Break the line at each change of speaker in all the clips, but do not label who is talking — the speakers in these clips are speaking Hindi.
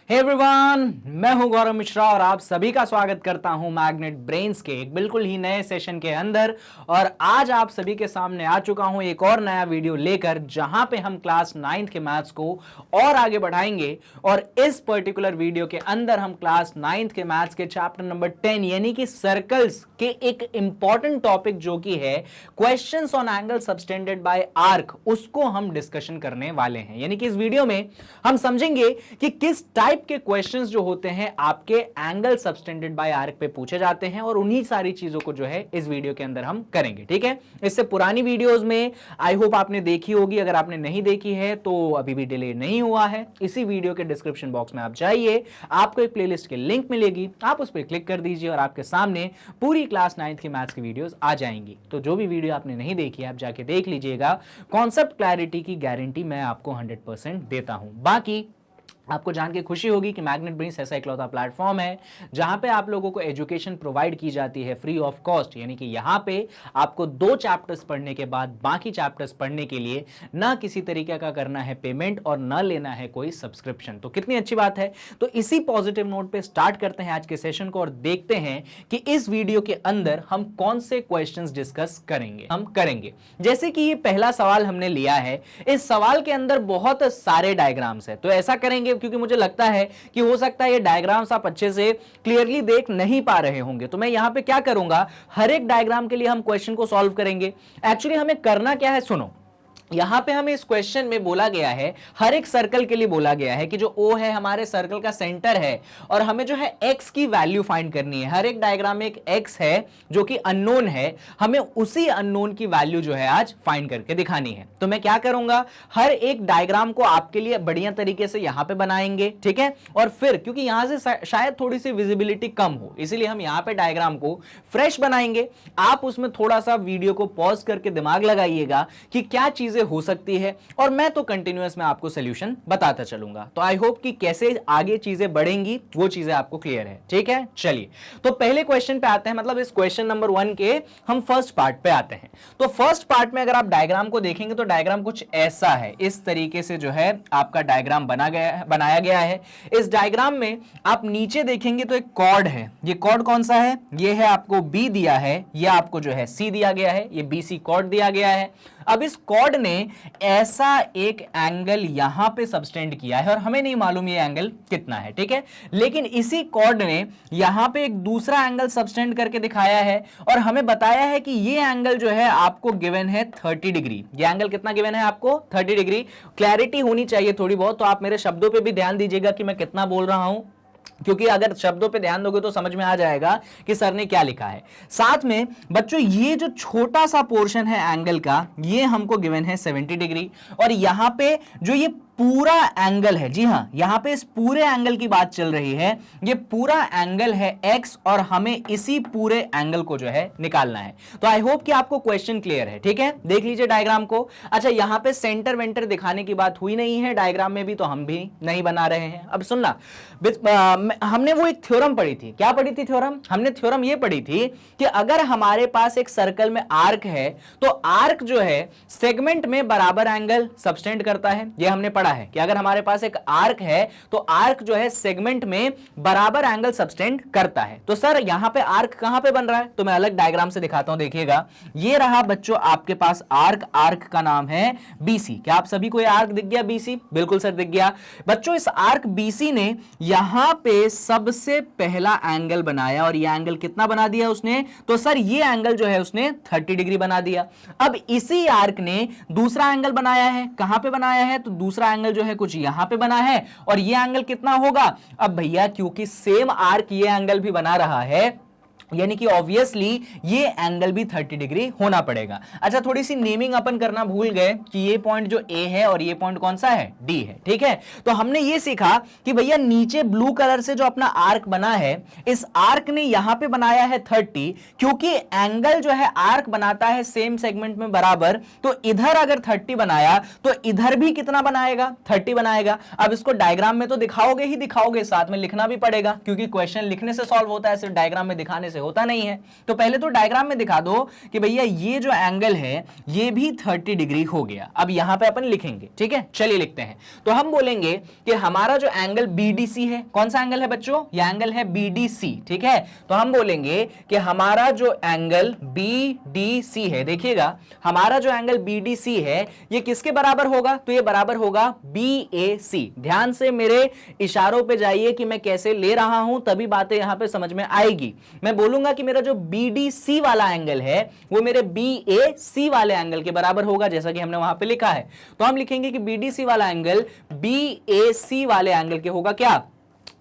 हे एवरीवन, मैं हूं गौरव मिश्रा और आप सभी का स्वागत करता हूं मैग्नेट ब्रेन्स के एक बिल्कुल ही नए सेशन के अंदर। और आज आप सभी के सामने आ चुका हूं एक और नया वीडियो लेकर, जहां पे हम क्लास 9th के मैथ्स को और आगे बढ़ाएंगे। और इस पर्टिकुलर वीडियो के अंदर हम क्लास 9th के मैथ्स के चैप्टर नंबर 10 यानी कि सर्कल्स के एक इंपॉर्टेंट टॉपिक जो कि है questions on angle subtended by arc, उसको हम डिस्कशन करने वाले हैं। यानी कि इस वीडियो में हम समझेंगे कि किस टाइप के क्वेश्चंस जो होते हैं आपके एंगल सबटेंडेड बाय आर्क पे पूछे जाते हैं, और उन्हीं सारी चीजों को जो है इस वीडियो के अंदर हम करेंगे। ठीक है, इससे पुरानी वीडियोस में आई होप आपने देखी होगी। अगर आपने नहीं देखी है तो अभी भी डिले नहीं हुआ है, इसी वीडियो के डिस्क्रिप्शन बॉक्स में आप जाइए, आपको एक प्लेलिस्ट की लिंक मिलेगी, आप उस पर क्लिक कर दीजिए और आपके सामने पूरी क्लास 9th की मैथ्स की वीडियोस आ जाएंगी। तो जो भी वीडियो आपने नहीं देखी आप जाके देख लीजिएगा। कॉन्सेप्ट क्लैरिटी की गारंटी मैं आपको 100% देता हूं। बाकी आपको जान के खुशी होगी कि मैग्नेट ब्रेन्स ऐसा इकलौता प्लेटफॉर्म है जहां पे आप लोगों को एजुकेशन प्रोवाइड की जाती है फ्री ऑफ कॉस्ट। यानी कि यहां पे आपको 2 चैप्टर्स पढ़ने के बाद बाकी चैप्टर्स पढ़ने के लिए ना किसी तरीके का करना है पेमेंट और ना लेना है कोई सब्सक्रिप्शन। तो कितनी अच्छी बात है। तो इसी पॉजिटिव नोट पे स्टार्ट करते हैं आज के सेशन को और देखते हैं कि इस वीडियो के अंदर हम कौन से क्वेश्चंस डिस्कस करेंगे। जैसे कि ये पहला सवाल हमने लिया है, इस सवाल के अंदर बहुत सारे डायग्राम्स है। तो ऐसा करेंगे क्योंकि मुझे लगता है कि हो सकता है ये डायग्राम्स आप अच्छे से क्लियरली देख नहीं पा रहे होंगे। तो मैं यहां पे क्या करूंगा, हर एक डायग्राम के लिए हम क्वेश्चन को सॉल्व करेंगे। एक्चुअली हमें करना क्या है, सुनो। यहां पे हमें इस क्वेश्चन में बोला गया है, हर एक सर्कल के लिए बोला गया है कि जो O है हमारे सर्कल का सेंटर है और हमें जो है x की वैल्यू फाइंड करनी है। हर एक डायग्राम में एक x है जो कि अननोन है, हमें उसी अननोन की वैल्यू जो है आज फाइंड करके दिखानी है। तो मैं क्या करूंगा, हर एक डायग्राम को आपके लिए बढ़िया तरीके से यहां पे बनाएंगे। ठीक है, और फिर क्योंकि यहां से शायद थोड़ी सी विजिबिलिटी कम हो, इसीलिए हम यहां पे डायग्राम को फ्रेश बनाएंगे। आप उसमें थोड़ा सा वीडियो को पॉज करके दिमाग लगाइएगा कि क्या चीज हो सकती है, और मैं तो कंटिन्यूअस में आपको सॉल्यूशन बताता चलूंगा। तो आई होप कि कैसे आगे चीजें बढ़ेंगी वो चीजें आपको क्लियर है। ठीक है, चलिए तो पहले क्वेश्चन पे आते हैं, मतलब इस क्वेश्चन नंबर 1 के हम फर्स्ट पार्ट पे आते हैं। तो फर्स्ट पार्ट में अगर आप डायग्राम को देखेंगे तो डायग्राम कुछ ऐसा है, इस तरीके से जो है आपका डायग्राम बनाया गया है। इस डायग्राम में आप नीचे देखेंगे तो एक कॉर्ड है। ये कॉर्ड कौन सा है, ये है आपको बी दिया है, ये आपको जो है सी दिया गया है, ये बीसी कॉर्ड दिया गया है। अब इस कॉर्ड ने ऐसा एक एंगल यहां पे सबटेंड किया है और हमें नहीं मालूम ये एंगल कितना है। ठीक है, लेकिन इसी कॉर्ड ने यहां पे एक दूसरा एंगल सबटेंड करके दिखाया है और हमें बताया है कि ये एंगल जो है आपको गिवन है 30 डिग्री। ये एंगल कितना गिवन है आपको, 30 डिग्री। क्लैरिटी होनी चाहिए थोड़ी बहुत, तो आप मेरे शब्दों पे भी ध्यान दीजिएगा कि मैं कितना बोल रहा हूं, क्योंकि अगर शब्दों पे ध्यान दोगे तो समझ में आ जाएगा कि सर ने क्या लिखा है। साथ में बच्चों ये जो छोटा सा पोर्शन है एंगल का, ये हमको गिवन है 70 डिग्री, और यहां पे जो ये पूरा एंगल है, जी हां, यहां पे इस पूरे एंगल की बात चल रही है, ये पूरा एंगल है x और हमें इसी पूरे एंगल को जो है निकालना है। तो आई होप कि आपको क्वेश्चन क्लियर है। ठीक है, देख लीजिए डायग्राम को। अच्छा, यहां पे सेंटर वेंटर दिखाने की बात हुई नहीं है डायग्राम में भी, तो हम भी नहीं बना रहे हैं। अब सुनना, हमने वो एक थ्योरम पढ़ी थी। क्या पढ़ी थी थ्योरम, हमने थ्योरम ये पढ़ी थी कि अगर हमारे पास एक सर्कल में आर्क है तो आर्क जो है सेगमेंट में बराबर एंगल सबटेंड करता है। ये हमने है कि अगर हमारे पास एक आर्क है तो आर्क जो है सेगमेंट में बराबर एंगल सबटेंड करता है। तो सर यहां पे आर्क कहां पे बन रहा है, तो मैं अलग डायग्राम से दिखाता हूं, देखिएगा। ये रहा बच्चों आपके पास आर्क, आर्क का नाम है बीसी। क्या आप सभी को ये आर्क दिख गया बीसी? बिल्कुल सर दिख गया। बच्चों इस आर्क बीसी ने यहां पे सबसे पहला एंगल बनाया, और ये एंगल कितना बना दिया उसने, तो सर ये एंगल जो है उसने 30 डिग्री बना दिया। अब इसी आर्क ने दूसरा एंगल बनाया है, कहां पे बनाया है, तो दूसरा एंगल जो है कुछ यहां पे बना है, और ये एंगल कितना होगा। अब भैया क्योंकि सेम आर्क ये एंगल भी बना रहा है, यानी कि ऑब्वियसली ये एंगल भी 30 डिग्री होना पड़ेगा। अच्छा, थोड़ी सी नेमिंग अपन करना भूल गए कि ये पॉइंट जो A है और ये पॉइंट कौन सा है, D है। ठीक है, तो हमने ये सीखा कि भैया नीचे ब्लू कलर से जो अपना आर्क बना है, इस आर्क ने यहां पे बनाया है 30, क्योंकि एंगल जो है आर्क बनाता है सेम सेगमेंट में बराबर, तो इधर अगर 30 बनाया तो इधर भी कितना बनाएगा, 30 बनाएगा। अब इसको डायग्राम में तो दिखाओगे ही दिखाओगे, साथ में लिखना भी पड़ेगा, क्योंकि क्वेश्चन लिखने से सॉल्व होता है, सिर्फ डायग्राम में दिखाने से होता नहीं है। तो पहले तो डायग्राम में दिखा दो कि भैया ये जो एंगल है ये भी 30 डिग्री हो गया। अब यहां पे अपन लिखेंगे, ठीक है, चलिए लिखते हैं। तो हम बोलेंगे कि हमारा जो एंगल BDC है, कौन सा एंगल है बच्चों, ये एंगल है BDC, ठीक है। तो हम बोलेंगे कि हमारा जो एंगल BDC है, देखिएगा हमारा जो एंगल BDC है ये किसके बराबर होगा, तो ये बराबर होगा BAC। ध्यान से मेरे इशारों पे जाइए कि मैं कैसे ले रहा हूं, तभी बातें यहां पे समझ में आएगी। मैं बोलूंगा कि मेरा जो BDC वाला एंगल है वो मेरे BAC वाले एंगल के बराबर होगा, जैसा कि हमने वहां पे लिखा है। तो हम लिखेंगे कि BDC वाला एंगल BAC वाले एंगल के होगा क्या,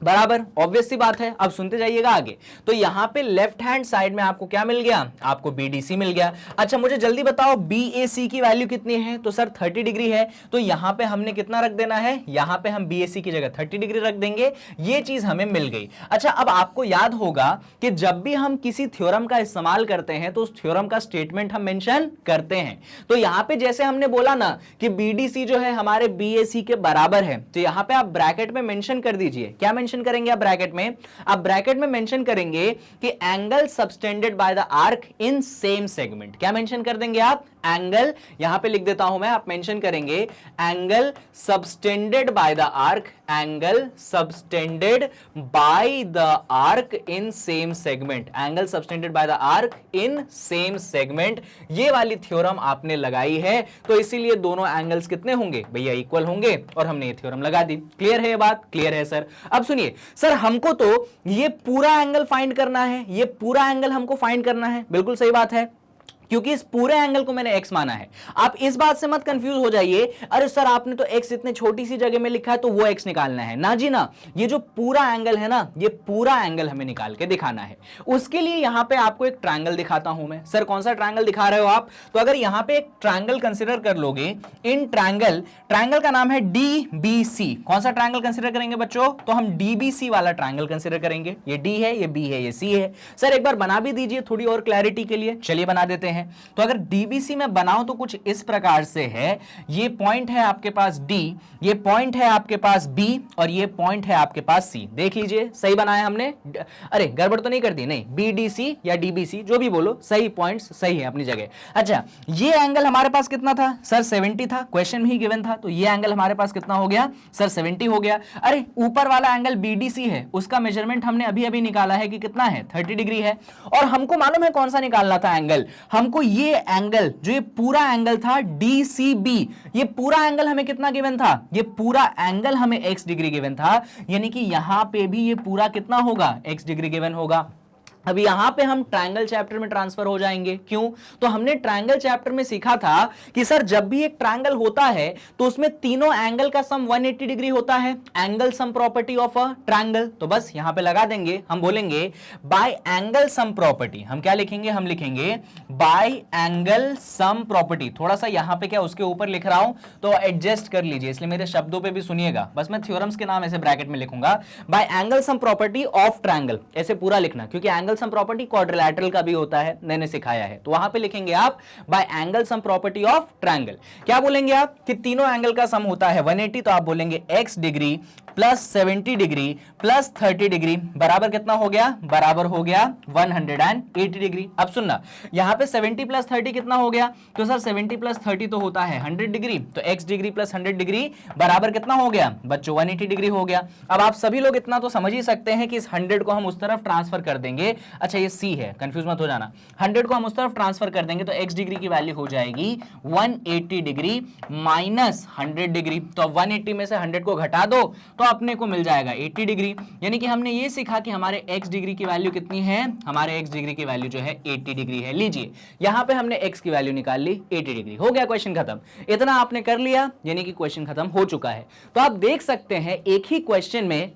बराबर। ऑब्वियस सी बात है। अब सुनते जाइएगा आगे। तो यहां पे लेफ्ट हैंड साइड में आपको क्या मिल गया, आपको BDC मिल गया। अच्छा मुझे जल्दी बताओ BAC की वैल्यू कितनी है, तो सर 30 डिग्री है। तो यहां पे हमने कितना रख देना है, यहां पे हम BAC की जगह 30 डिग्री रख देंगे। ये चीज हमें मिल गई। अच्छा अब आपको याद होगा कि जब भी हम किसी थ्योरम का इस्तेमाल करते हैं तो उस थ्योरम का स्टेटमेंट हम मेंशन करते हैं। तो यहां पे जैसे हमने बोला ना कि BDC जो है हमारे BAC के बराबर है, तो यहां पे आप ब्रैकेट में मेंशन कर दीजिए। क्या मेंशन करेंगे आप ब्रैकेट में, आप ब्रैकेट में मेंशन करेंगे कि angle subtended by the arc in same segment. क्या मेंशन कर देंगे आप, एंगल, यहां पे लिख देता हूं मैं, आप मेंशन करेंगे angle subtended by the arc, angle subtended by the arc in same segment, angle subtended by the arc in same segment. ये वाली थ्योरम आपने लगाई है, तो इसीलिए दोनों एंगल्स कितने होंगे भैया, इक्वल होंगे, और हमने ये थ्योरम लगा दी। क्लियर है ये बात, क्लियर है सर। अब सुनिए सर, हमको तो ये पूरा एंगल फाइंड करना है, ये पूरा एंगल हमको फाइंड करना है। बिल्कुल सही बात है, क्योंकि इस पूरे एंगल को मैंने x माना है। आप इस बात से मत कंफ्यूज हो जाइए, अरे सर आपने तो x इतने छोटी सी जगह में लिखा है तो वो x निकालना है ना जी ना। ये जो पूरा एंगल है ना, ये पूरा एंगल हमें निकाल के दिखाना है। उसके लिए यहां पे आपको एक ट्रायंगल दिखाता हूं मैं। सर कौन सा ट्रायंगल दिखा रहे हो आप, तो अगर यहां पे एक ट्रायंगल कंसीडर कर लोगे, इन ट्रायंगल का नाम है DBC। कौन सा ट्रायंगल कंसीडर करेंगे बच्चों, तो हम DBC वाला ट्रायंगल कंसीडर करेंगे। ये D है, ये B है, ये C है। सर एक बार बना भी दीजिए थोड़ी और क्लैरिटी के लिए। चलिए बना देते हैं। तो अगर DBC में बनाओ तो कुछ इस प्रकार से है, ये पॉइंट है आपके पास D, ये पॉइंट है आपके पास B, और ये पॉइंट है आपके पास C। देख लीजिए सही बनाया हमने, अरे गड़बड़ तो नहीं कर दी, नहीं, BDC या DBC जो भी बोलो, सही पॉइंट्स सही है अपनी जगह। अच्छा ये एंगल हमारे पास कितना था सर, 70 था, क्वेश्चन में ही गिवन था। तो ये एंगल हमारे पास कितना हो गया सर, 70 हो गया। अरे ऊपर वाला एंगल BDC है, उसका मेजरमेंट हमने अभी अभी निकाला है कि कितना है, 30 डिग्री है। और हमको मालूम है कौन सा निकालना था एंगल, हमको ये एंगल, जो ये पूरा एंगल था DCB, ये पूरा एंगल हमें कितना गिवन था, ये पूरा एंगल हमें x डिग्री गिवन था, यानी कि यहां पे भी ये पूरा कितना होगा, x डिग्री गिवन होगा। अब यहां पे हम ट्रायंगल चैप्टर में ट्रांसफर हो जाएंगे। क्यों, तो हमने ट्रायंगल चैप्टर में सीखा था कि सर जब भी एक ट्रायंगल होता है तो उसमें तीनों एंगल का सम 180 डिग्री होता है, angle sum property of a triangle. तो बस यहां पे लगा देंगे, हम बोलेंगे बाय एंगल सम प्रॉपर्टी। हम क्या लिखेंगे, हम लिखेंगे बाय एंगल सम प्रॉपर्टी। थोड़ा सा यहां पे क्या उसके ऊपर लिख रहा हूं तो एडजस्ट कर लीजिए, इसलिए मेरे शब्दों पे भी सुनिएगा। बस मैं थ्योरम्स के नाम ऐसे ब्रैकेट में लिखूंगा, bye angle sum property of triangle, ऐसे पूरा लिखना, क्योंकि एंगल सम प्रॉपर्टी क्वाड्रिलैटरल का भी होता है, मैंने सिखाया है। तो वहां पे लिखेंगे आप bye angle sum property of triangle. क्या बोलेंगे आप कि तीनों एंगल का सम होता है 180, तो आप बोलेंगे x degree plus 70 degree plus 30 degree बराबर कितना हो गया, बराबर हो गया 180 डिग्री। अब सुनना, यहां पे 70 प्लस 30 कितना हो गया, तो सर 70 प्लस 30 तो होता है 100 डिग्री, तो x डिग्री प्लस 100 डिग्री बराबर कितना हो गया बच्चों, 180 डिग्री हो गया। अब आप सभी लोग इतना तो समझ ही सकते हैं कि इस 100 को हम उस तरफ ट्रांसफर कर देंगे। अच्छा ये C है, कंफ्यूज मत हो जाना, 100 को हम उस तरफ ट्रांसफर कर देंगे तो x डिग्री की वैल्यू हो जाएगी 180 डिग्री माइनस 100 डिग्री। तो अब 180 में से 100 को घटा दो तो अपने को मिल जाएगा 80 डिग्री। यानी कि हमने ये सीखा कि हमारे x डिग्री की वैल्यू कितनी है, हमारे x डिग्री की वैल्यू जो है 80 डिग्री है। लीजिए यहां पे हमने x की वैल्यू निकाल ली 80 डिग्री, हो गया क्वेश्चन खत्म। इतना आपने कर लिया यानी कि क्वेश्चन खत्म हो चुका है। तो आप देख सकते हैं एक ही क्वेश्चन में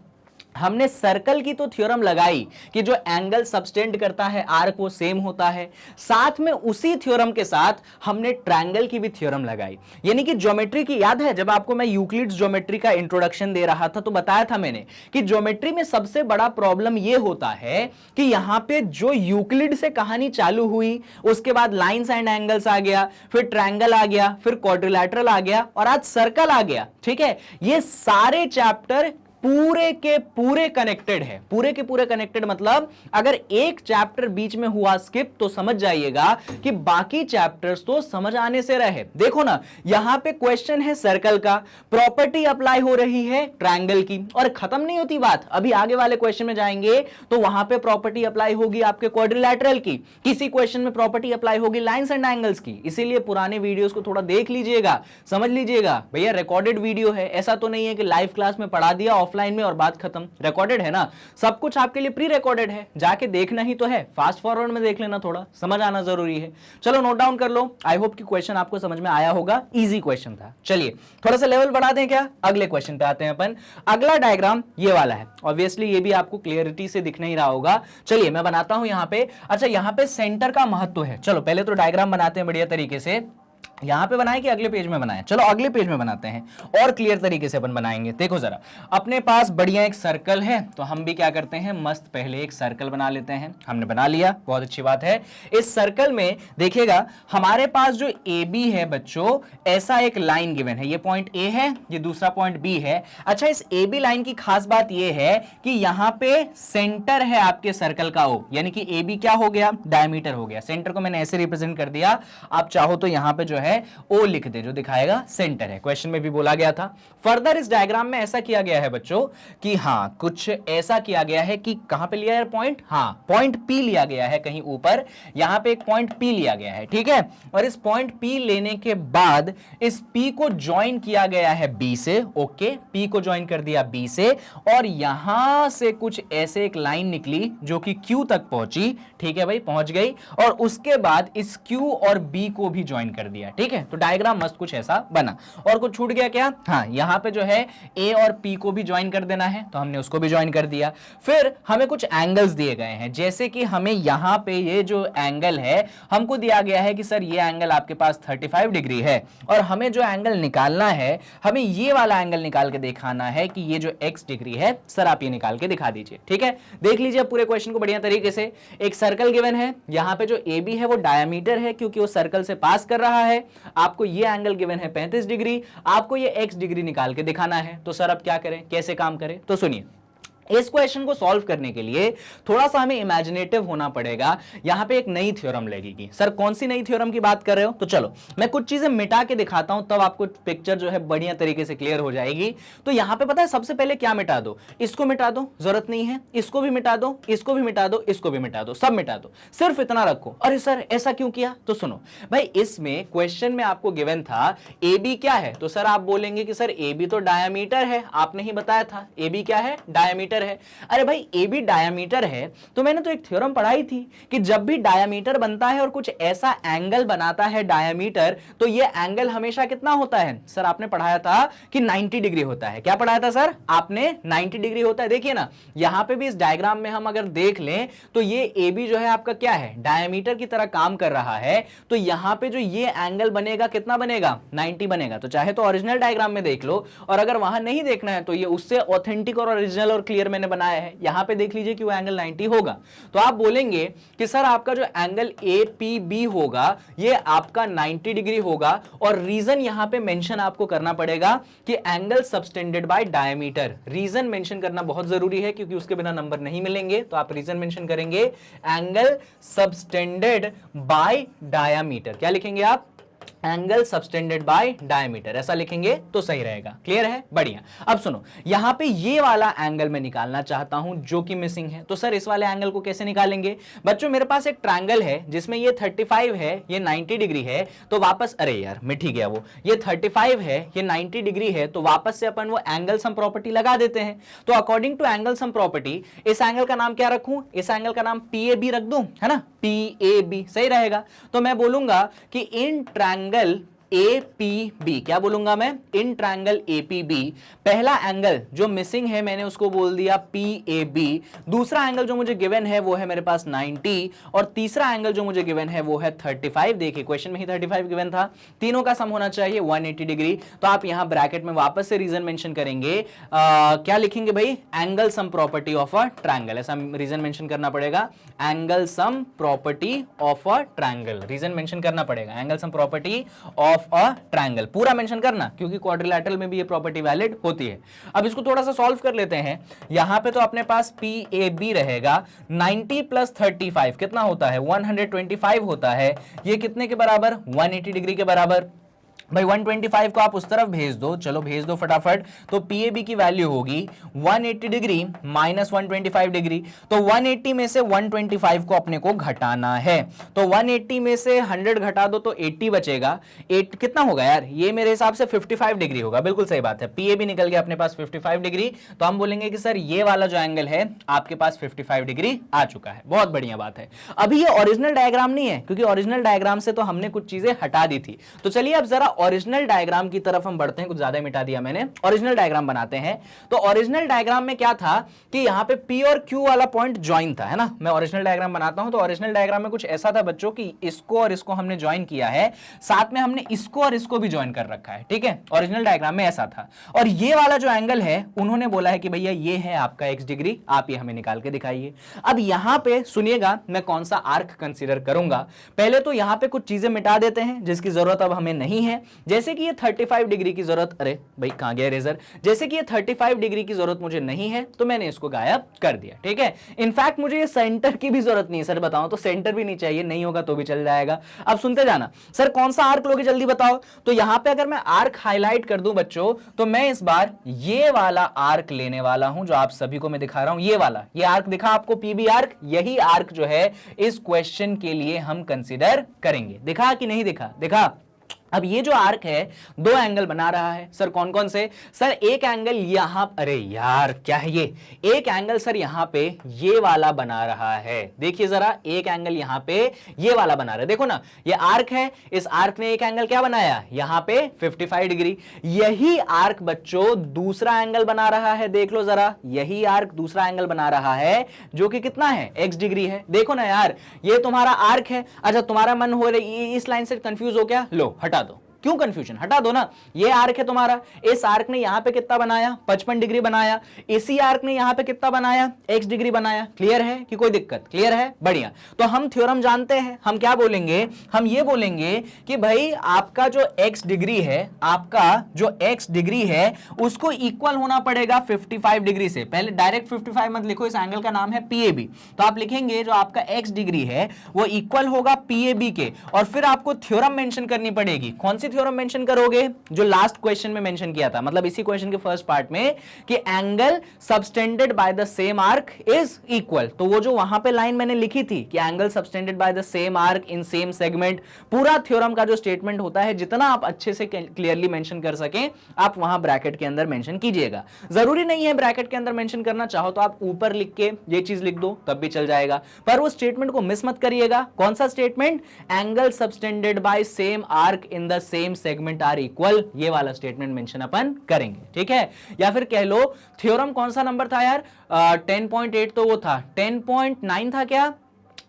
हमने सर्कल की तो थ्योरम लगाई कि जो एंगल सबटेंड करता है आर्क वो सेम होता है, साथ में उसी थ्योरम के साथ हमने ट्रायंगल की भी थ्योरम लगाई। यानी कि ज्योमेट्री की, याद है जब आपको मैं यूक्लिड्स ज्योमेट्री का इंट्रोडक्शन दे रहा था तो बताया था मैंने कि ज्योमेट्री में सबसे बड़ा प्रॉब्लम ये होता है कि यहां पे जो यूक्लिड से कहानी चालू हुई, उसके बाद लाइंस एंड एंगल्स आ गया, फिर ट्रायंगल आ गया, फिर क्वाड्रिलैटरल आ गया और आज सर्कल आ गया। ठीक है, ये सारे चैप्टर पूरे के पूरे कनेक्टेड है। पूरे के पूरे कनेक्टेड मतलब अगर एक चैप्टर बीच में हुआ स्किप तो समझ जाइएगा कि बाकी चैप्टर्स तो समझ आने से रहे। देखो ना, यहां पे क्वेश्चन है सर्कल का, प्रॉपर्टी अप्लाई हो रही है ट्रायंगल की, और खत्म नहीं होती बात, अभी आगे वाले क्वेश्चन में जाएंगे तो वहां पे प्रॉपर्टी अप्लाई होगी आपके क्वाड्रिलैटरल की, किसी क्वेश्चन में प्रॉपर्टी अप्लाई होगी लाइंस एंड एंगल्स की। इसीलिए पुराने वीडियोस को थोड़ा देख लीजिएगा, समझ लीजिएगा। भैया रिकॉर्डेड वीडियो है, ऐसा तो नहीं है कि लाइव क्लास में पढ़ा दिया ऑफलाइन में और बात खत्म। रिकॉर्डेड है ना, सब कुछ आपके लिए प्री रिकॉर्डेड है, जाके देखना ही तो है, फास्ट फॉरवर्ड में देख लेना, थोड़ा समझ आना जरूरी है। चलो नोट डाउन कर लो। आई होप कि क्वेश्चन आपको समझ में आया होगा, इजी क्वेश्चन था। चलिए थोड़ा सा लेवल बढ़ा दें क्या, अगले क्वेश्चन पे आते हैं अपन। अगला डायग्राम ये वाला है, ऑब्वियसली ये भी आपको क्लियरिटी से दिख नहीं रहा होगा। चलिए मैं बनाता हूं यहां पे। अच्छा यहां पे सेंटर का महत्व है, चलो पहले तो डायग्राम बनाते हैं बढ़िया तरीके से। यहां पे बनाए कि अगले पेज में बनाए, चलो अगले पेज में बनाते हैं और क्लियर तरीके से अपन बनाएंगे। देखो जरा, अपने पास बढ़िया एक सर्कल है, तो हम भी क्या करते हैं, मस्त पहले एक सर्कल बना लेते हैं। हमने बना लिया, बहुत अच्छी बात है। इस सर्कल में देखिएगा हमारे पास जो ए बी है बच्चों, ऐसा एक लाइन गिवन है, ये पॉइंट ए है, ये दूसरा पॉइंट बी है। अच्छा इस ए बी लाइन की खास बात ये है कि यहां पे सेंटर है आपके सर्कल का ओ, यानी कि ए बी क्या हो गया, डायमीटर हो गया। सेंटर को मैंने ऐसे रिप्रेजेंट कर दिया, आप चाहो तो यहां पे जो है ओ लिख दे, जो दिखाएगा सेंटर है। क्वेश्चन में भी बोला गया था। फर्दर इस डायग्राम में ऐसा किया गया है बच्चों कि हां कुछ ऐसा किया गया है कि कहां पे लिया है पॉइंट, हां पॉइंट पी लिया गया है कहीं ऊपर, यहां पे एक पॉइंट पी लिया गया है, ठीक है। और इस पॉइंट पी लेने के बाद इस पी को ज्वाइन किया गया है बी से, ओके, पी को ज्वाइन कर दिया बी से, और यहां से कुछ ऐसे एक लाइन निकली जो कि क्यू तक पहुंची, ठीक है भाई, पहुंच गई, और उसके बाद इस क्यू और बी को भी ज्वाइन कर दिया, ठीक है। तो डायग्राम मस्त कुछ ऐसा बना। और कुछ छूट गया क्या, हाँ यहां पे जो है ए और पी को भी ज्वाइन कर देना है, तो हमने उसको भी ज्वाइन कर दिया। फिर हमें कुछ एंगल्स दिए गए हैं, जैसे कि हमें यहां पे ये जो एंगल है हमको दिया गया है कि सर ये एंगल आपके पास 35 डिग्री है, और हमें जो एंगल निकालना है, हमें ये वाला एंगल निकाल के दिखाना है कि ये जो x डिग्री है, सर आप ये निकाल के दिखा दीजिए, ठीक है। देख लीजिए पूरे क्वेश्चन को बढ़िया तरीके से। एक सर्कल गिवन है, यहां पे जो ए बी है वो डायमीटर है क्योंकि वो सर्कल से पास कर रहा है। आपको ये एंगल गिवन है 35 डिग्री, आपको ये x डिग्री निकाल के दिखाना है। तो सर अब क्या करें, कैसे काम करें, तो सुनिए। इस क्वेश्चन को सॉल्व करने के लिए थोड़ा सा हमें इमेजिनेटिव होना पड़ेगा। यहां पे एक नई थ्योरम लगेगी। सर कौन सी नई थ्योरम की बात कर रहे हो, तो चलो मैं कुछ चीजें मिटा के दिखाता हूं, तब आपको पिक्चर जो है बढ़िया तरीके से क्लियर हो जाएगी। तो यहां पे पता है सबसे पहले क्या मिटा दो, इसको मिटा दो, जरूरत नहीं है, इसको भी मिटा दो, इसको भी मिटा दो, इसको भी मिटा दो, सब मिटा दो, सिर्फ इतना रखो। अरे सर ऐसा क्यों किया, तो सुनो भाई, इसमें क्वेश्चन में आपको गिवन था ए बी क्या है, तो सर आप बोलेंगे कि सर ए बी तो डायमीटर है, आपने ही बताया था ए बी क्या है, डायमीटर है। अरे भाई ए बी डायमीटर है, तो मैंने तो एक थ्योरम पढ़ाई थी कि जब भी डायमीटर बनता है और कुछ ऐसा एंगल बनाता है डायमीटर, तो ये एंगल हमेशा कितना होता है, सर आपने पढ़ाया था कि 90 डिग्री होता है। क्या पढ़ाया था सर आपने, 90 डिग्री होता है। देखिए ना यहां पे भी इस डायग्राम में हम अगर देख लें तो ये ए बी जो है आपका क्या है, डायमीटर की तरह काम कर रहा है। तो यहां पे जो ये एंगल बनेगा कितना बनेगा, 90 बनेगा। तो चाहे तो ओरिजिनल डायग्राम में देख लो, और अगर वहां नहीं देखना है तो ये उससे ऑथेंटिक और ओरिजिनल और क्लियर मैंने बनाया है, यहां पे देख लीजिए कि वो एंगल 90 होगा। तो आप बोलेंगे कि सर आपका जो एंगल ए पी बी होगा ये आपका 90 डिग्री होगा, और रीजन यहां पे मेंशन आपको करना पड़ेगा कि angle subtended by diameter. Reason mention करना बहुत जरूरी है क्योंकि उसके बिना नंबर नहीं मिलेंगे। तो आप रीजन मेंशन करेंगे एंगल सबटेंडेड बाय डायमीटर। क्या लिखेंगे आप, एंगल सबटेंडेड बाय डायमीटर, ऐसा लिखेंगे तो सही रहेगा। क्लियर है, बढ़िया। अब सुनो, यहां पे ये वाला एंगल मैं निकालना चाहता हूं जो कि मिसिंग है। तो सर इस वाले एंगल को कैसे निकालेंगे, बच्चों मेरे पास एक ट्रायंगल है जिसमें ये 35 है, ये 90 डिग्री है, तो वापस, अरे यार मिट ही गया वो, ये 35 है, ये 90 डिग्री है, तो वापस से अपन वो एंगल सम प्रॉपर्टी लगा देते हैं। तो according to angle sum property इस एंगल का नाम क्या रखूं, इस एंगल का नाम पी ए बी रख दूं, है ना, पी ए बी सही रहेगा। तो मैं बोलूंगा कि in triangle A P B, क्या बोलूंगा मैं, in triangle A P B, पहला एंगल जो मिसिंग है मैंने उसको बोल दिया पी ए बी, दूसरा एंगल जो मुझे गिवन है वो है मेरे पास 90, और तीसरा एंगल जो मुझे गिवन है वो है 35। देखिए क्वेश्चन में ही 35 गिवन था, तीनों का सम होना चाहिए 180 डिग्री। तो आप यहां ब्रैकेट में वापस से रीजन मेंशन करेंगे, क्या लिखेंगे भाई, angle sum property of a triangle, ऐसा रीजन मेंशन करना पड़ेगा, angle sum property of a triangle, reason mention करना पड़ेगा, angle sum property of of a triangle, पूरा मेंशन करना क्योंकि क्वाड्रिलैटरल में भी ये प्रॉपर्टी वैलिड होती है। अब इसको थोड़ा सा सॉल्व कर लेते हैं। यहां पे तो अपने पास PAB रहेगा 90 प्लस 35 कितना होता है 125 होता है, ये कितने के बराबर 180 डिग्री के बराबर। भाई 125 को आप उस तरफ भेज दो, चलो भेज दो फटाफट। तो PAB की वैल्यू होगी 180 डिग्री माइनस 125 डिग्री। तो 180 में से 125 को अपने को घटाना है, तो 180 में से 100 घटा दो तो 80 बचेगा। 8 कितना होगा यार, ये मेरे हिसाब से 55 डिग्री होगा। बिल्कुल सही बात है, PAB निकल गया अपने पास 55 डिग्री। तो हम बोलेंगे कि सर ये वाला जो एंगल है आपके पास 55 डिग्री आ चुका है। बहुत बढ़िया बात है। अभी ये ओरिजिनल डायग्राम नहीं है क्योंकि ओरिजिनल डायग्राम से तो हमने कुछ चीजें हटा दी थी। तो चलिए अब जरा ओरिजिनल डायग्राम की तरफ हम बढ़ते हैं, कुछ ज्यादा मिटा दिया मैंने, ओरिजिनल डायग्राम बनाते हैं। तो ओरिजिनल डायग्राम में क्या था कि यहां पे P और Q वाला पॉइंट ज्वाइन था, है ना। मैं ओरिजिनल डायग्राम बनाता हूं तो ओरिजिनल डायग्राम में कुछ ऐसा था बच्चों कि इसको और इसको हमने ज्वाइन किया है, साथ में हमने इसको और इसको भी ज्वाइन कर रखा है, ठीक है। ओरिजिनल डायग्राम में ऐसा था। और ये वाला जो एंगल है उन्होंने बोला है कि भैया ये है आपका x डिग्री, आप ये हमें निकाल के दिखाइए। अब यहां पे सुनिएगा मैं कौन सा आर्क कंसीडर करूंगा। पहले तो यहां पे कुछ चीजें मिटा देते हैं जिसकी जरूरत अब हमें नहीं है, जैसे कि ये 35 डिग्री की जरूरत, अरे भाई कहां गया इरेजर, जैसे कि ये 35 डिग्री की जरूरत मुझे नहीं है तो मैंने इसको गायब कर दिया, ठीक है। इनफैक्ट मुझे ये सेंटर की भी जरूरत नहीं है, सर बताओ तो सेंटर भी नहीं चाहिए, नहीं होगा तो भी चल जाएगा। अब सुनते जाना, सर कौन सा आर्क लोगे जल्दी बताओ। तो यहां पे अगर मैं आर्क हाईलाइट कर दूं बच्चों तो मैं इस बार ये वाला आर्क लेने वाला हूं जो आप सभी को मैं दिखा रहा हूं, ये वाला, ये आर्क दिखा आपको PB आर्क, यही आर्क जो है इस क्वेश्चन के लिए हम कंसीडर करेंगे। दिखा कि नहीं दिखा, दिखा। अब ये जो आर्क है दो एंगल बना रहा है, सर कौन कौन से, सर एक एंगल यहां, अरे यार क्या है ये, एक एंगल सर यहां पे ये वाला बना रहा है, देखिए जरा एक एंगल यहां पे ये वाला बना रहा है, देखो ना ये आर्क है, इस आर्क ने एक एंगल क्या बनाया यहां पे 55 डिग्री। यही आर्क बच्चों दूसरा एंगल बना रहा है, देख लो जरा, यही आर्क दूसरा एंगल बना रहा है जो कि कितना है x डिग्री है। देखो ना यार ये तुम्हारा आर्क है। अच्छा तुम्हारा मन हो रही इस लाइन से कंफ्यूज हो गया, लो हटा दो, क्यों कंफ्यूजन, हटा दो ना। ये आर्क है तुम्हारा, इस आर्क ने यहां पे कितना बनाया 55 डिग्री बनाया, इसी आर्क ने यहां पे कितना बनाया x डिग्री बनाया। क्लियर है कि कोई दिक्कत, क्लियर है, बढ़िया। तो हम थ्योरम जानते हैं, हम क्या बोलेंगे, हम ये बोलेंगे कि भाई आपका जो x डिग्री है, आपका जो x डिग्री है उसको इक्वल होना पड़ेगा 55 डिग्री से। पहले डायरेक्ट 55 मत लिखो, इस एंगल का नाम है PAB, तो आप लिखेंगे जो आपका x डिग्री है वो इक्वल होगा PAB के, और फिर आपको थ्योरम मेंशन करनी पड़ेगी। कौन सी थ्योरम मेंशन करोगे, जो लास्ट क्वेश्चन में मेंशन किया था, मतलब इसी क्वेश्चन के फर्स्ट पार्ट में, कि angle subtended by the same arc is equal. तो वो जो वहां पे लाइन मैंने लिखी थी कि angle subtended by the same arc in same segment, पूरा थ्योरम का जो स्टेटमेंट होता है जितना आप अच्छे से क्लियरली मेंशन कर सकें आप वहां ब्रैकेट के अंदर मेंशन कीजिएगा। जरूरी नहीं है ब्रैकेट के अंदर मेंशन करना, चाहो तो आप ऊपर लिख के ये चीज लिख दो तब भी चल जाएगा, पर वो स्टेटमेंट को मिस मत करिएगा। कौन सा statement, angle subtended by same arc in the same segment are equal, ये वाला स्टेटमेंट मेंशन अपन करेंगे, ठीक है। या फिर कह लो थ्योरम कौन सा नंबर था यार, 10.8 तो वो था, 10.9 था क्या,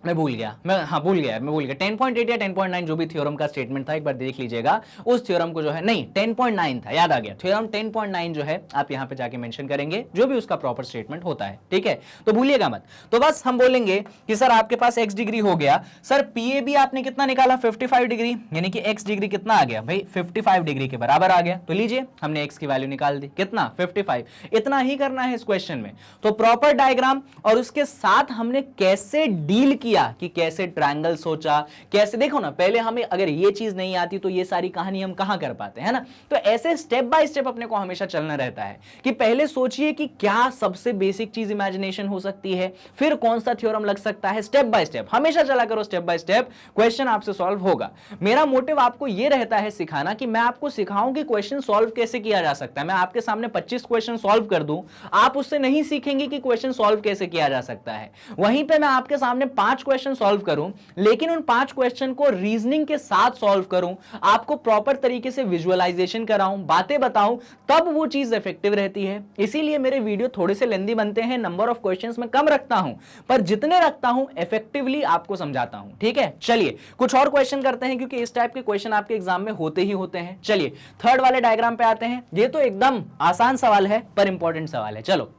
मैं भूल गया, मैं भूल गया 10.8 या 10.9 जो भी थ्योरम का स्टेटमेंट था एक बार देख लीजिएगा। उस थ्योरम को जो है, नहीं 10.9 था, याद आ गया, थ्योरम 10.9 जो है आप यहां पे जाके मेंशन करेंगे जो भी उसका प्रॉपर स्टेटमेंट होता है, ठीक है, तो भूलिएगा मत। तो बस हम बोलेंगे कि सर आपके पास x डिग्री हो गया, सर PAB आपने कितना निकाला 55 डिग्री, यानी कि x डिग्री कितना आ गया भाई 55 डिग्री के बराबर आ गया। तो लीजिए हमने x की वैल्यू निकाल दी, कितना 55, इतना ही करना है इस क्वेश्चन में। तो प्रॉपर डायग्राम और उसके साथ हमने कैसे डील किया, कि कैसे ट्रायंगल सोचा, कैसे, देखो ना पहले हमें अगर ये चीज नहीं आती तो ये सारी कहानी हम कहां कर पाते हैं ना। तो ऐसे स्टेप बाय स्टेप अपने को हमेशा चलना रहता है कि पहले सोचिए कि क्या सबसे बेसिक चीज इमेजिनेशन हो सकती है, फिर कौन सा थ्योरम लग सकता है, स्टेप बाय स्टेप हमेशा चला करो, स्टेप बाय स्टेप क्वेश्चन आपसे सॉल्व होगा। मेरा मोटिव आपको यह रहता है सिखाना, कि मैं आपको सिखाऊं कि क्वेश्चन सॉल्व कैसे किया जा सकता है। मैं आपके सामने 25 क्वेश्चन सॉल्व कर दूं, आप उससे नहीं सीखेंगे कि क्वेश्चन सॉल्व कैसे किया जा सकता है। वहीं पे मैं आपके सामने 5 क्वेश्चन सॉल्व करूं, लेकिन उन 5 क्वेश्चन को रीजनिंग के साथ सॉल्व करूं, आपको प्रॉपर तरीके से विजुअलाइजेशन कराऊं, बातें बताऊं, तब वो चीज इफेक्टिव रहती है। इसीलिए मेरे वीडियो थोड़े से लेंदी बनते हैं, नंबर ऑफ क्वेश्चंस मैं कम रखता हूं, पर जितने रखता हूं इफेक्टिवली आपको समझाता हूं, ठीक है। चलिए कुछ और क्वेश्चन करते हैं, क्योंकि इस टाइप के क्वेश्चन आपके एग्जाम में होते ही होते हैं। चलिए थर्ड वाले डायग्राम पे आते हैं। ये तो एकदम आसान सवाल है पर इंपॉर्टेंट सवाल है। चलो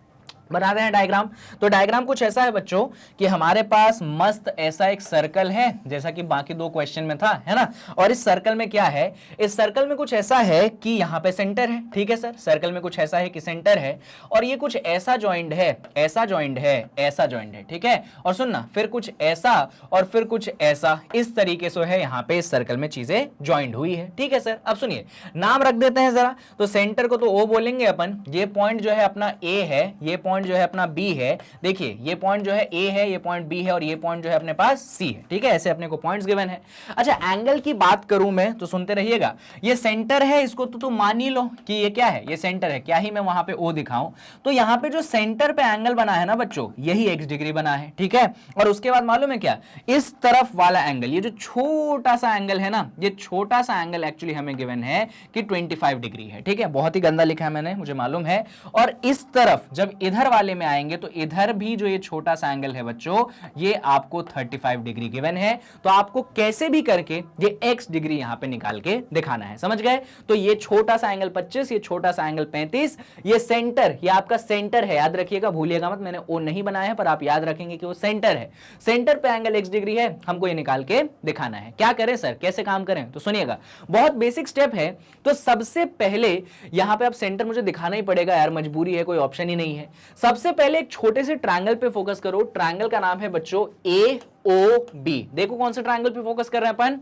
बनाते हैं डायग्राम। तो डायग्राम कुछ ऐसा है बच्चों कि हमारे पास मस्त ऐसा एक सर्कल है, जैसा कि बाकी दो क्वेश्चन में था, है ना। और इस सर्कल में क्या है, इस सर्कल में कुछ ऐसा है कि यहाँ पे सेंटर है, ठीक है सर। सर्कल में कुछ ऐसा है कि सेंटर है और ये कुछ ऐसा जॉइंट है, ऐसा जॉइंट है, ऐसा जॉइंट है, ठीक है। और सुनना, फिर कुछ ऐसा और फिर कुछ ऐसा, इस तरीके से है यहाँ पे इस सर्कल में चीजें ज्वाइंट हुई है, ठीक है सर। अब सुनिए, नाम रख देते हैं जरा। तो सेंटर को तो ओ बोलेंगे अपन, ये पॉइंट जो है अपना ए है, ये पॉइंट जो है अपना बी है। देखिए ये पॉइंट जो है ए है, ये पॉइंट बी है और ये पॉइंट जो है अपने पास सी है, ठीक है। ऐसे अपने को पॉइंट्स गिवन है। अच्छा, एंगल की बात करूं मैं तो सुनते रहिएगा। ये सेंटर है, इसको तो तुम मान ही लो कि ये क्या है, ये सेंटर है। क्या ही मैं वहां पे ओ दिखाऊं, तो यहां पे जो सेंटर पे एंगल बना है ना बच्चों, यही x डिग्री बना है, ठीक है। और उसके बाद मालूम है क्या, इस तरफ वाला एंगल, ये जो छोटा सा एंगल है ना, ये छोटा सा एंगल एक्चुअली हमें गिवन है कि 25 डिग्री है, ठीक है। बहुत ही गंदा लिखा है मैंने, मुझे मालूम है। और इस तरफ जब इधर वाले में आएंगे तो इधर भी जो ये छोटा सा एंगल है बच्चों, ये आपको 35 डिग्री गिवन है। तो आपको कैसे भी करके ये x डिग्री यहां पे निकाल के दिखाना है, समझ गए। तो ये छोटा सा एंगल 25, ये छोटा सा एंगल 35, ये सेंटर, ये आपका सेंटर है, याद रखिएगा, भूलिएगा मत, मैंने ओ नहीं बनाया है पर आप याद रखेंगे कि वो सेंटर है। सेंटर पे एंगल x डिग्री है, हमको ये निकाल के दिखाना है। क्या करें सर, कैसे काम करें, तो सुनिएगा, बहुत बेसिक स्टेप है। तो सबसे पहले यहां पे आप सेंटर मुझे दिखाना ही पड़ेगा यार, मजबूरी है, कोई ऑप्शन ही नहीं है। सबसे पहले एक छोटे से ट्रायंगल पे फोकस करो। ट्रायंगल का नाम है बच्चों AOB। देखो कौन से ट्रायंगल पे फोकस कर रहे हैं अपन,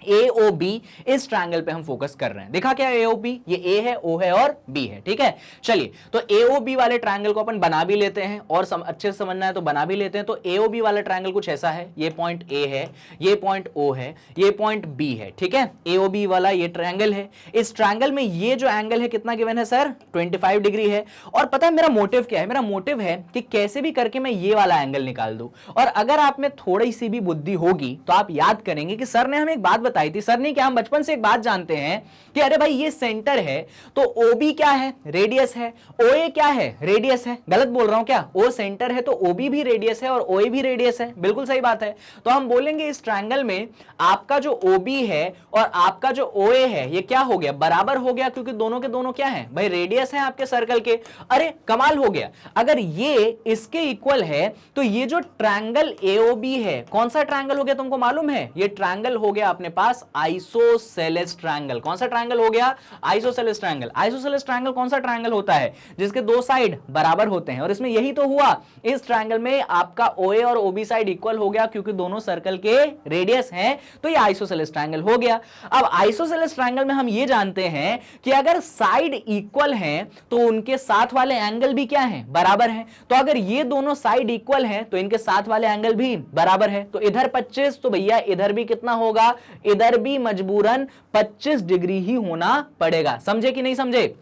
AOB। इस ट्रायंगल पे हम फोकस कर रहे हैं। देखा क्या AOB, ये A है, O है और B है, ठीक है। चलिए, तो AOB वाले ट्रायंगल को अपन बना भी लेते हैं और अच्छे से समझना है तो बना भी लेते हैं। तो AOB वाला ट्रायंगल कुछ ऐसा है, ये पॉइंट A है, ये पॉइंट O है, ये पॉइंट B है, ठीक है। AOB वाला ये ट्रायंगल है। इस ट्रायंगल में ये जो एंगल है कितना गिवन है सर, 25 डिग्री है। और पता है मेरा मोटिव क्या है, मेरा मोटिव है कि कैसे भी करके मैं ये वाला एंगल निकाल दूं। और अगर आप में थोड़ी सी भी बुद्धि होगी तो आप याद करेंगे कि सर ने हमें एक बात बताई थी। सर ने क्या, हम बचपन से एक बात जानते हैं कि अरे भाई ये सेंटर है तो OB क्या है, रेडियस है। OA क्या है, रेडियस है। गलत बोल रहा हूं क्या, O सेंटर है तो OB भी रेडियस है और OA भी रेडियस है, बिल्कुल सही बात है। तो हम बोलेंगे इस ट्रायंगल में आपका जो OB है और आपका जो OA है ये क्या हो गया, बराबर हो गया, क्योंकि दोनों के दोनों क्या है भाई, रेडियस है आपके सर्कल के। अरे कमाल हो गया। अगर ये इसके इक्वल है तो ये जो ट्रायंगल AOB है, कौन सा ट्रायंगल हो गया तुमको मालूम है, ये ट्रायंगल हो गया अपने पास आइसोसेलेस ट्रायंगल। कौन सा ट्रायंगल हो गया, आइसोसेलेस ट्रायंगल। आइसोसेलेस ट्रायंगल कौन सा ट्रायंगल होता है, जिसके दो साइड बराबर होते हैं। और इसमें यही तो हुआ, इस ट्रायंगल में आपका OA और OB साइड इक्वल हो गया क्योंकि दोनों सर्कल के रेडियस हैं, तो ये आइसोसेलेस ट्रायंगल हो गया। अब आइसोसेलेस ट्रायंगल में हम ये जानते हैं कि अगर साइड इक्वल हैं तो उनके साथ वाले एंगल भी क्या हैं, बराबर हैं। तो अगर ये दोनों साइड इक्वल हैं तो इनके साथ वाले एंगल भी बराबर है। तो इधर 25 तो भैया इधर भी कितना होगा, इधर भी मजबूरन 25 डिग्री ही होना पड़ेगा। समझे कि नहीं समझे।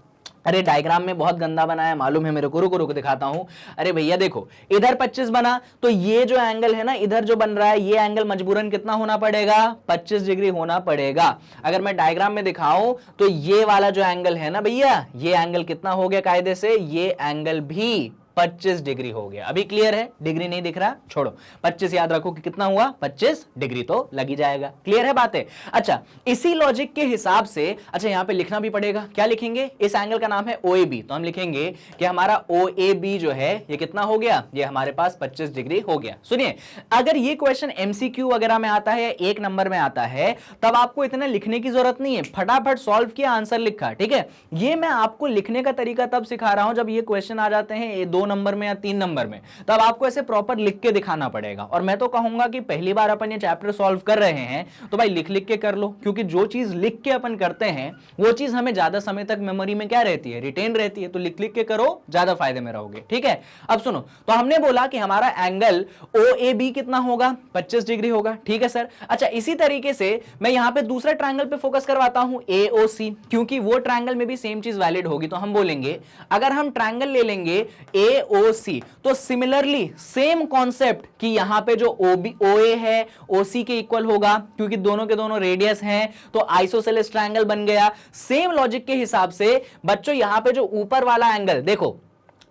अरे डायग्राम में बहुत गंदा बना है, मालूम है मेरे को, रुको रुको दिखाता हूं। अरे भैया देखो, इधर 25 बना तो ये जो एंगल है ना, इधर जो बन रहा है ये एंगल मजबूरन कितना होना पड़ेगा, 25 डिग्री होना पड़ेगा। अगर मैं डायग्राम में दिखाऊं तो ये वाला जो एंगल है ना भैया, ये एंगल कितना हो गया कायदे से, ये एंगल भी 25 डिग्री हो गया। अभी क्लियर है, डिग्री नहीं दिख रहा, छोड़ो, 25 याद रखो कि कितना हुआ, 25 डिग्री तो लग ही जाएगा। क्लियर है बातें। अच्छा, इसी लॉजिक के हिसाब से, अच्छा यहां पे लिखना भी पड़ेगा, क्या लिखेंगे, इस एंगल का नाम है OAB, तो हम लिखेंगे कि हमारा OAB जो है ये कितना हो गया, ये हमारे पास 25 डिग्री हो गया। सुनिए, अगर ये क्वेश्चन MCQ वगैरह में आता है, एक नंबर में आता है, तब आपको इतना लिखने की जरूरत नहीं है, फटाफट सॉल्व किया, आंसर लिखा, ठीक है। ये मैं आपको लिखने का तरीका तब सिखा रहा हूं जब ये क्वेश्चन आ जाते हैं 2 नंबर में या 3 नंबर में, तब आपको ऐसे प्रॉपर लिख के दिखाना पड़ेगा। और मैं तो कहूंगा कि पहली बार अपन ये चैप्टर सॉल्व कर रहे हैं तो भाई लिख लिख के कर लो, क्योंकि जो चीज लिख के अपन करते हैं वो चीज हमें ज्यादा समय तक मेमोरी में क्या रहती है, रिटेन रहती है। तो लिख लिख के करो, ज्यादा फायदे में रहोगे, ठीक है। अब सुनो, तो हमने बोला कि हमारा एंगल OAB कितना होगा, 25 डिग्री होगा, ठीक है सर। अच्छा, इसी तरीके से मैं यहां पे दूसरा ट्रायंगल पे फोकस करवाता हूं, AOC, क्योंकि वो ट्रायंगल में भी सेम चीज वैलिड होगी। तो हम बोलेंगे अगर हम ट्रायंगल ले लेंगे AOC, तो सिमिलरली सेम कॉन्सेप्ट कि यहां पे जो OA है OC के इक्वल होगा, क्योंकि दोनों के दोनों रेडियस हैं, तो आइसोसेलेस ट्रायंगल बन गया। सेम लॉजिक के हिसाब से बच्चों यहां पे जो ऊपर वाला एंगल देखो,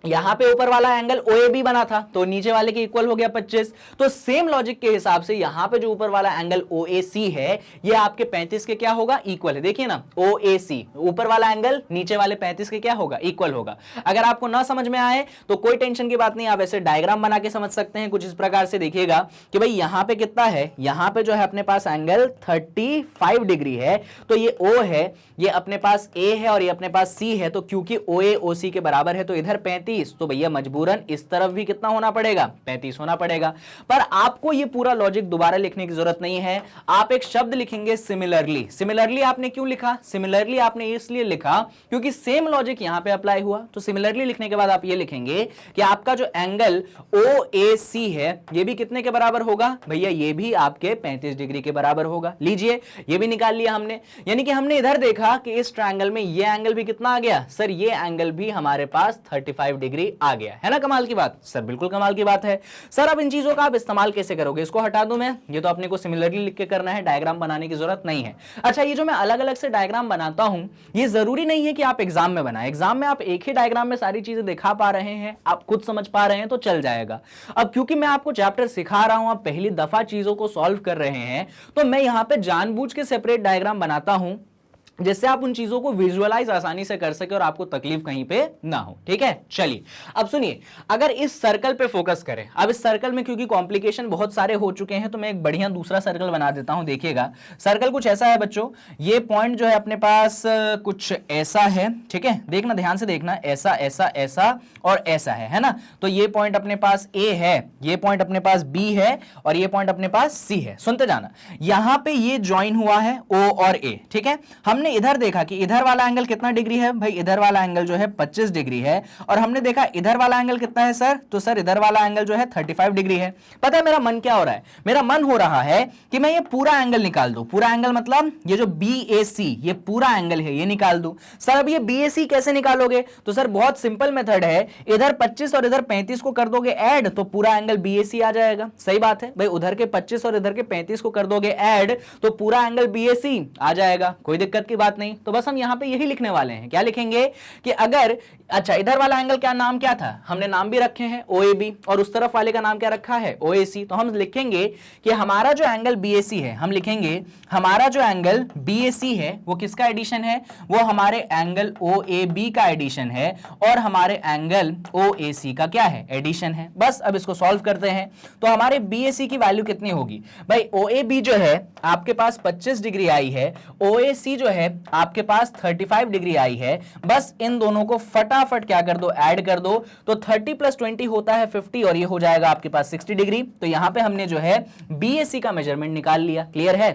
यहां पे ऊपर वाला एंगल OAB बना था तो नीचे वाले के इक्वल हो गया 25। तो सेम लॉजिक के हिसाब से यहां पे जो ऊपर वाला एंगल OAC है ये आपके 35 के क्या होगा, इक्वल है। देखिए ना, OAC ऊपर वाला एंगल नीचे वाले 35 के क्या होगा, इक्वल होगा। अगर आपको ना समझ में आए तो कोई टेंशन की बात नहीं, आप ऐसे डायग्राम बना के समझ सकते हैं कुछ इस प्रकार से। देखिएगा कि भाई यहां पे कितना है, यहां पे जो है अपने पास एंगल 35 डिग्री है, तो ये O है, ये अपने पास A है और ये अपने पास C है। तो क्योंकि OA OC के बराबर है तो इधर 35, तो भैया मजबूरन इस तरफ भी कितना होना पड़ेगा, 35 होना पड़ेगा। पर आपको ये पूरा लॉजिक दोबारा लिखने की जरूरत नहीं है, आप एक शब्द लिखेंगे सिमिलरली। सिमिलरली आपने क्यों लिखा, सिमिलरली आपने इसलिए लिखा क्योंकि सेम लॉजिक यहां पे अप्लाई हुआ। तो सिमिलरली लिखने के बाद आप ये लिखेंगे कि आपका जो एंगल OAC है ये भी कितने के बराबर होगा, भैया ये भी आपके 35 डिग्री के बराबर होगा। लीजिए ये भी निकाल लिया हमने, यानी कि हमने इधर देखा कि इस ट्रायंगल में ये एंगल भी कितना आ गया, सर ये एंगल भी हमारे पास 35 डिग्री आ गया है ना। कमाल की बात, सर बिल्कुल कमाल की बात है। सर अब इन चीजों का आप इस्तेमाल कैसे करोगे, इसको हटा दूं मैं, ये तो अपने को सिमिलरली लिख के करना है, डायग्राम बनाने की जरूरत नहीं है। अच्छा, ये जो मैं अलग अलग से डायग्राम बनाता हूं ये जरूरी नहीं है कि आप एग्जाम में बनाएं, एग्जाम में आप एक ही डायग्राम में सारी चीजें दिखा पा रहे हैं, आप खुद समझ पा रहे हैं तो चल जाएगा। अब क्योंकि मैं आपको चैप्टर सिखा रहा हूं, आप पहली दफा चीजों को सॉल्व कर रहे हैं, तो मैं यहां पे जानबूझ के सेपरेट डायग्राम बनाता हूं जिससे आप उन चीजों को विजुअलाइज आसानी से कर सके और आपको तकलीफ कहीं पे ना हो। ठीक है, चलिए अब सुनिए, अगर इस सर्कल पे फोकस करें, अब इस सर्कल में क्योंकि कॉम्प्लिकेशन बहुत सारे हो चुके हैं तो मैं एक बढ़िया दूसरा सर्कल बना देता हूं। देखिएगा सर्कल कुछ ऐसा है बच्चों, ये पॉइंट जो है अपने पास कुछ ऐसा है, ठीक है, देखना ध्यान से देखना, ऐसा ऐसा ऐसा और ऐसा है ना। तो ये पॉइंट अपने पास A है, ये पॉइंट अपने पास B है और ये पॉइंट अपने पास C है। सुनते जाना, यहां पे ये ज्वाइन हुआ है O और A, ठीक है। हमने इधर देखा कि इधर वाला एंगल कितना डिग्री है, भाई इधर वाला एंगल जो है 25 डिग्री है, और हमने देखा इधर वाला एंगल कितना है सर, तो सर इधर वाला एंगल जो है 35 डिग्री है। पता है मेरा मन क्या हो रहा है, मेरा मन हो रहा है कि मैं ये पूरा एंगल निकाल दूं, पूरा एंगल मतलब ये जो BAC ये पूरा एंगल है ये निकाल दूं। सर अब ये BAC कैसे निकालोगे, तो सर बहुत सिंपल मेथड है, इधर 25 और इधर 35 को कर दोगे ऐड तो पूरा एंगल BAC आ जाएगा। सही बात है भाई, उधर के 25 और इधर के 35 को कर दोगे ऐड तो पूरा एंगल BAC आ जाएगा, कोई दिक्कत की बात नहीं। तो बस हम यहां पे यही लिखने वाले हैं, क्या लिखेंगे कि अगर, अच्छा इधर वाला एंगल क्या नाम क्या था, हमने नाम भी रखे हैं OAB, और उस तरफ वाले का नाम क्या रखा है OAC। तो हम लिखेंगे कि हमारा जो एंगल BAC है, हम लिखेंगे हमारा जो एंगल BAC है वो किसका एडिशन है, वो हमारे एंगल OAB का एडिशन है, और हमारे एंगल OAC का क्या है, एडिशन है। बस अब इसको सॉल्व करते हैं, तो हमारे BAC की वैल्यू कितनी होगी, भाई OAB जो है आपके पास 25 डिग्री आई है, OAC जो है आपके पास 35 डिग्री आई है। बस इन दोनों को फटाफट क्या कर दो, ऐड कर दो, तो 30 + 20 होता है 50 और ये हो जाएगा आपके पास 60 डिग्री। तो यहां पे हमने जो है BAC का मेजरमेंट निकाल लिया। क्लियर है।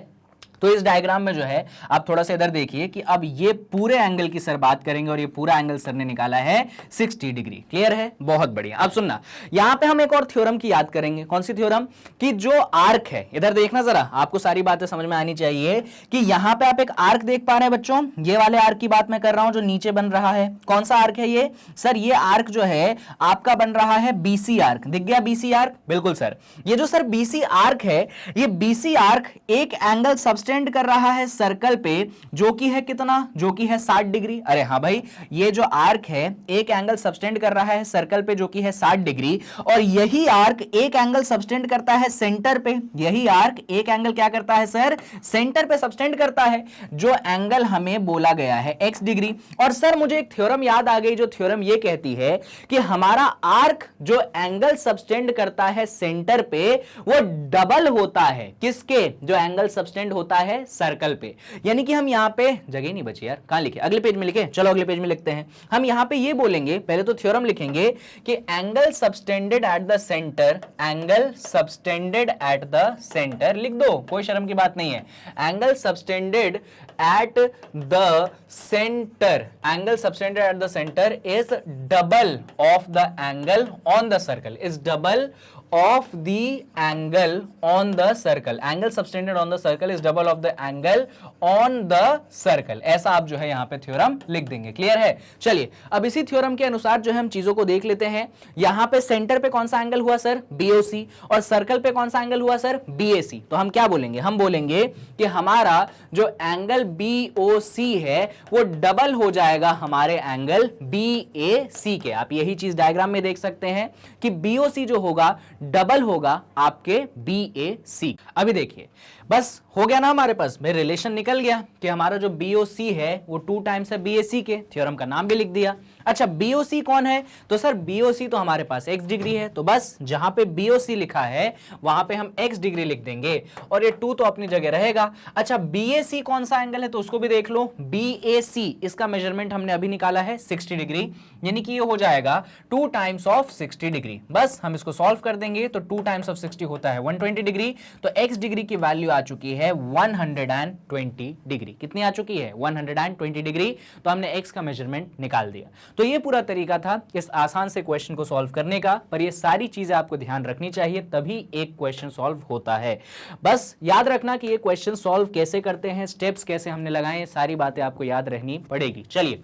तो इस डायग्राम में जो है आप थोड़ा सा इधर देखिए कि अब ये पूरे एंगल की सर बात करेंगे और ये पूरा एंगल सर ने निकाला है 60 डिग्री। क्लियर है, बहुत बढ़िया। अब सुनना, यहां पे हम एक और थ्योरम की याद करेंगे। कौन सी थ्योरम, कि जो आर्क है, इधर देखना जरा, आपको सारी बातें समझ में आनी चाहिए कि यहां पे आप एक आर्क देख पा रहे हैं बच्चों, ये वाले आर्क की बात मैं कर रहा हूं जो नीचे बन रहा है। कौन सा आर्क है ये, सर ये आर्क जो है आपका बन रहा है BC आर्क। दिख गया BC आर्क, बिल्कुल सर। ये जो सर BC आर्क है, ये BC आर्क एक एंगल सबस्टेंड कर रहा है सर्कल पे, जो कि है कितना, जो कि है 60 डिग्री। अरे हाँ भाई, ये जो आर्क है एक एंगल सबस्टेंड कर रहा है सर्कल पे जो कि है 60 डिग्री, और यही आर्क एक एंगल सबस्टेंड करता है सेंटर पे। यही आर्क एक एंगल क्या करता है सर, सेंटर पे सबस्टेंड करता है, जो एंगल हमें बोला गया है x डिग्री। और सर मुझे एक थ्योरम याद आ गई, जो थ्योरम ये कहती है कि हमारा आर्क जो एंगल सबस्टेंड करता है सेंटर पे वो डबल होता है किसके, जो एंगल सबस्टेंड होता है सर्कल पे। यानी कि हम यहां पे, जगह नहीं बची यार, कहां लिखे, अगले पेज में लिखे, चलो अगले पेज में लिखते हैं। हम यहां पे ये बोलेंगे, पहले तो थ्योरम लिखेंगे कि angle subtended eight the centre, angle subtended eight the centre, लिख दो, कोई शर्म की बात नहीं है। Angle subtended eight the centre, angle subtended eight the centre is double of the angle on the circle, is double of the angle on the circle, angle subtended on the circle is double of the angle on the circle, ऐसा आप जो है यहां पे थ्योरम लिख देंगे। क्लियर है? चलिए अब इसी थ्योरम के अनुसार जो है हम चीजों को देख लेते हैं। यहां पे सेंटर पे कौन सा एंगल हुआ सर? BOC, और सर्कल पे कौन सा एंगल हुआ सर? BAC। तो हम क्या बोलेंगे? हम बोलेंगे कि हमारा जो एंगल BOC है वो डबल हो जाएगा हमारे एंगल BAC के। आप यही चीज डायग्राम में देख सकते हैं कि BOC जो होगा डबल होगा आपके BAC। अभी देखिए बस हो गया ना हमारे पास में रिलेशन निकल गया कि हमारा जो BOC है वो 2 टाइम्स है BAC के। थ्योरम का नाम भी लिख दिया। अच्छा BOC कौन है? तो सर BOC तो हमारे पास x डिग्री है, तो बस जहां पे BOC लिखा है वहां पे हम x डिग्री लिख देंगे और ये 2 तो अपनी जगह रहेगा। अच्छा BAC कौन सा एंगल है तो उसको भी देख लो। BAC इसका मेजरमेंट हमने अभी निकाला है 60 डिग्री, यानी कि ये हो जाएगा 2 टाइम्स ऑफ 60 डिग्री। बस हम इसको सॉल्व कर देंगे तो 2 टाइम्स ऑफ 60 होता है 120 डिग्री। तो x डिग्री की वैल्यू आ चुकी है 120 डिग्री। कितनी आ चुकी है? 120 डिग्री। तो हमने x का मेजरमेंट निकाल दिया। तो ये पूरा तरीका था इस आसान से क्वेश्चन को सॉल्व करने का, पर ये सारी चीजें आपको ध्यान रखनी चाहिए तभी एक क्वेश्चन सॉल्व होता है। बस याद रखना कि ये क्वेश्चन सॉल्व कैसे करते हैं, स्टेप्स कैसे हमने लगाए, सारी बातें आपको याद रहनी पड़ेगी। चलिए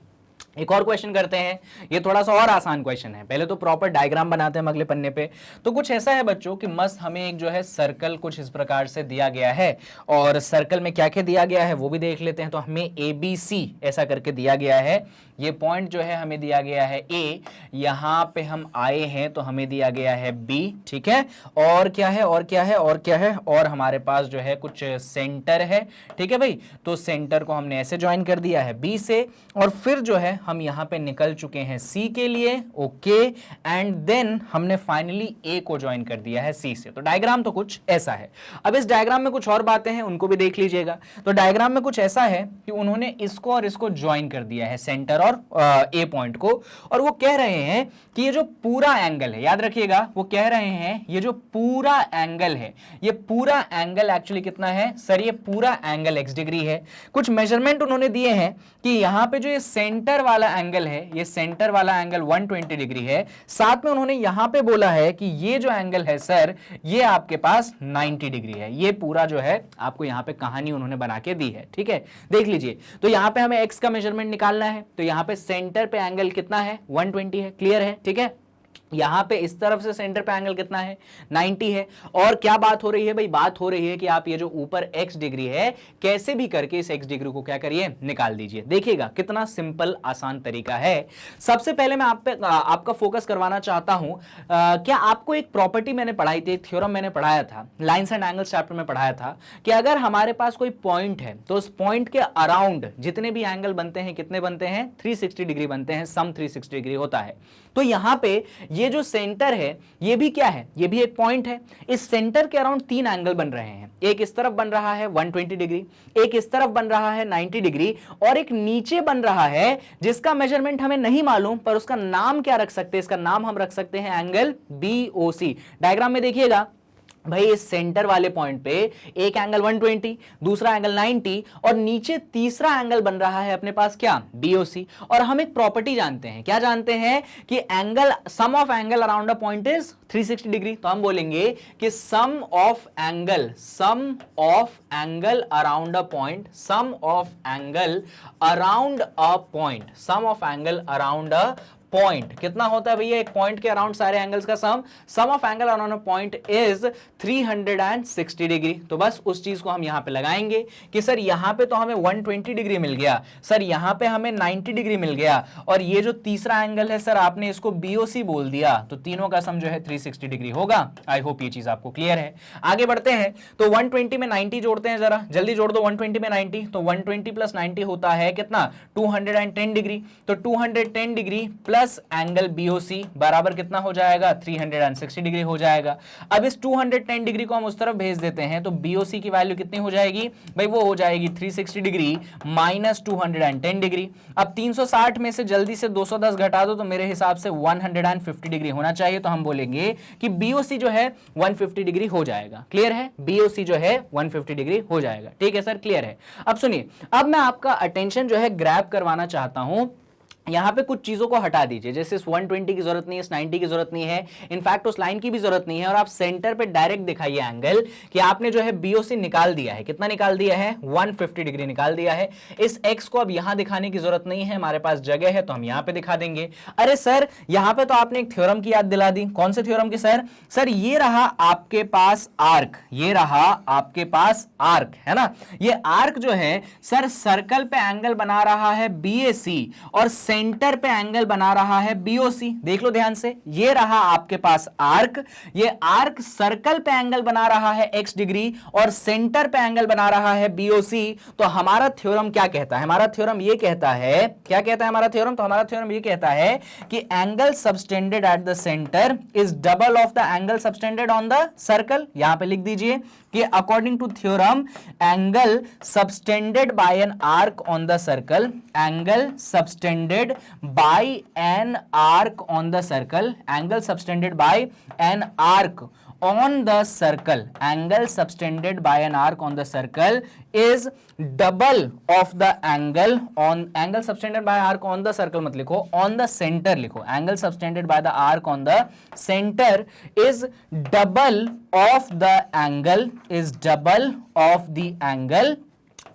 एक और क्वेश्चन करते हैं। ये थोड़ा सा और आसान क्वेश्चन है। पहले तो प्रॉपर डायग्राम बनाते हैं अगले पन्ने पे। तो कुछ ऐसा है बच्चों कि मस्त हमें एक जो है सर्कल कुछ इस प्रकार से दिया गया है, और सर्कल में क्या क्या दिया गया है वो भी देख लेते हैं। तो हमें ABC ऐसा करके दिया गया है। ये पॉइंट जो है हमें दिया गया है A, यहां पे हम आए हैं तो हमें दिया गया है B, ठीक है। और क्या है और क्या है और क्या है, और हमारे पास जो है कुछ सेंटर है, ठीक है भाई। तो सेंटर को हमने ऐसे ज्वाइन कर दिया है B से, और फिर जो है हम यहां पे निकल चुके हैं C के लिए, ओके। एंड देन हमने फाइनली A को ज्वाइन कर दिया है C से। तो डायग्राम तो कुछ ऐसा है। अब इस डायग्राम में कुछ और बातें हैं, उनको भी देख लीजिएगा। तो डायग्राम में कुछ ऐसा है कि उन्होंने इसको और इसको ज्वाइन कर दिया है, सेंटर और A पॉइंट को, और वो कह रहे हैं कि ये जो पूरा एंगल है, याद रखिएगा, वो कह रहे हैं ये जो पूरा एंगल है, ये पूरा एंगल एक्चुअली कितना है सर? ये पूरा एंगल x डिग्री है। कुछ मेजरमेंट उन्होंने दिए हैं कि यहां पे जो ये सेंटर वाला एंगल है, ये सेंटर वाला एंगल 120 डिग्री है। साथ में उन्होंने यहां पे बोला है कि ये जो एंगल है सर, ये आपके पास 90 डिग्री है। ये पूरा जो है आपको यहां पे कहानी उन्होंने बना के दी है, ठीक है। देख लीजिए, तो यहां पे हमें x का मेजरमेंट निकालना है। तो यहां पे सेंटर पे एंगल कितना है? 120 है। क्लियर है? ठीक है। यहां पे इस तरफ से सेंटर पे एंगल कितना है? 90 है। और क्या बात हो रही है भाई? बात हो रही है कि आप ये जो ऊपर x डिग्री है, कैसे भी करके इस x डिग्री को क्या करिए? निकाल दीजिए। देखिएगा कितना सिंपल आसान तरीका है। सबसे पहले मैं आपका फोकस करवाना चाहता हूं, क्या आपको एक प्रॉपर्टी मैंने पढ़ाई थी, एक थ्योरम मैंने पढ़ाया था, लाइन्स एंड एंगल्स चैप्टर में पढ़ाया था कि अगर हमारे पास कोई पॉइंट है तो उस पॉइंट के अराउंड जितने भी एंगल बनते हैं, कितने बनते हैं? 360 डिग्री बनते हैं, सम 360 डिग्री होता है। तो यहां पे ये जो सेंटर है ये भी क्या है? ये भी एक पॉइंट है। इस सेंटर के अराउंड 3 एंगल बन रहे हैं। एक इस तरफ बन रहा है 120 डिग्री, एक इस तरफ बन रहा है 90 डिग्री, और एक नीचे बन रहा है जिसका मेजरमेंट हमें नहीं मालूम, पर उसका नाम क्या रख सकते हैं? इसका नाम हम रख सकते हैं एंगल BOC। डायग्राम में देखिएगा भाई, इस सेंटर वाले पॉइंट पे एक एंगल 120, दूसरा एंगल 90, और नीचे तीसरा एंगल बन रहा है अपने पास क्या? BOC। और हम एक प्रॉपर्टी जानते हैं। क्या जानते हैं? कि angle, sum of angle around a point is 360 degree. तो हम बोलेंगे कि sum of angle around a point, sum of angle around a point, sum of angle around a point कितना होता है भैया? एक पॉइंट के अराउंड सारे एंगल्स का sum of angle around a point is 360 degree. तो बस उस चीज को हम यहां पे लगाएंगे कि सर यहां पे तो हमें 120 डिग्री मिल गया, सर यहां पे हमें 90 डिग्री मिल गया, और ये जो तीसरा एंगल है सर आपने इसको BOC बोल दिया, तो तीनों का सम जो है 360 डिग्री होगा। आई होप ये चीज आपको क्लियर है। आगे बढ़ते हैं। तो 120 में 90 जोड़ते हैं, जरा जल्दी जोड़ दो। 120 में 90, तो 120 प्लस 90 होता है कितना? 210 डिग्री। तो 210 डिग्री प्लस एंगल BOC बराबर कितना हो जाएगा? 360 डिग्री हो जाएगा। अब इस 210 डिग्री को हम उस तरफ भेज देते हैं, तो BOC की वैल्यू कितनी हो जाएगी भाई? वो हो जाएगी 360 डिग्री माइनस 210 डिग्री। अब 360 में से जल्दी से 210 घटा दो, तो मेरे हिसाब से 150 डिग्री होना चाहिए। तो हम बोलेंगे कि BOC जो है 150 डिग्री हो जाएगा। क्लियर है? BOC जो है 150 डिग्री हो जाएगा। ठीक है सर, क्लियर है। अब सुनिए, अब मैं आपका अटेंशन जो है ग्रैब करवाना चाहता हूं यहां पे कुछ चीजों को हटा दीजिए, जैसे इस 120 की जरूरत नहीं है, इस 90 की जरूरत नहीं है, इनफैक्ट उस लाइन की भी जरूरत नहीं है, और आप सेंटर पे डायरेक्ट दिखाइए एंगल कि आपने जो है बीओसी निकाल दिया है। कितना निकाल दिया है? 150 डिग्री निकाल दिया है। इस एक्स को अब यहां दिखाने की जरूरत नहीं है, हमारे पास जगह है तो हम यहां पे दिखा देंगे। अरे सर यहां पे तो आपने एक थ्योरम की याद दिला दी। कौन से थ्योरम की सर? सर ये रहा आपके पास आर्क, ये रहा आपके पास आर्क, है ना। ये आर्क जो है सर सर्कल पे एंगल बना रहा है बीएसी और सेंटर पे एंगल बना रहा है बीओसी। देख लो ध्यान से, ये रहा आपके पास आर्क, ये आर्क सर्कल पे एंगल बना रहा है x डिग्री और सेंटर पे एंगल बना रहा है बीओसी। तो हमारा थ्योरम क्या कहता है? हमारा थ्योरम ये कहता है, क्या कहता है हमारा थ्योरम? तो हमारा थ्योरम ये कहता है कि angle subtended at the centre is double of the angle subtended on the circle. यहां पे लिख दीजिए कि according to theorem angle subtended by an arc on the circle, angle subtended by an arc on the circle, angle subtended by an arc on the circle, angle subtended by an arc on the circle is double of the angle on, angle subtended by arc on the circle मत लिखो, on the center लिखो, angle subtended by the arc on the center is double of the angle, is double of the angle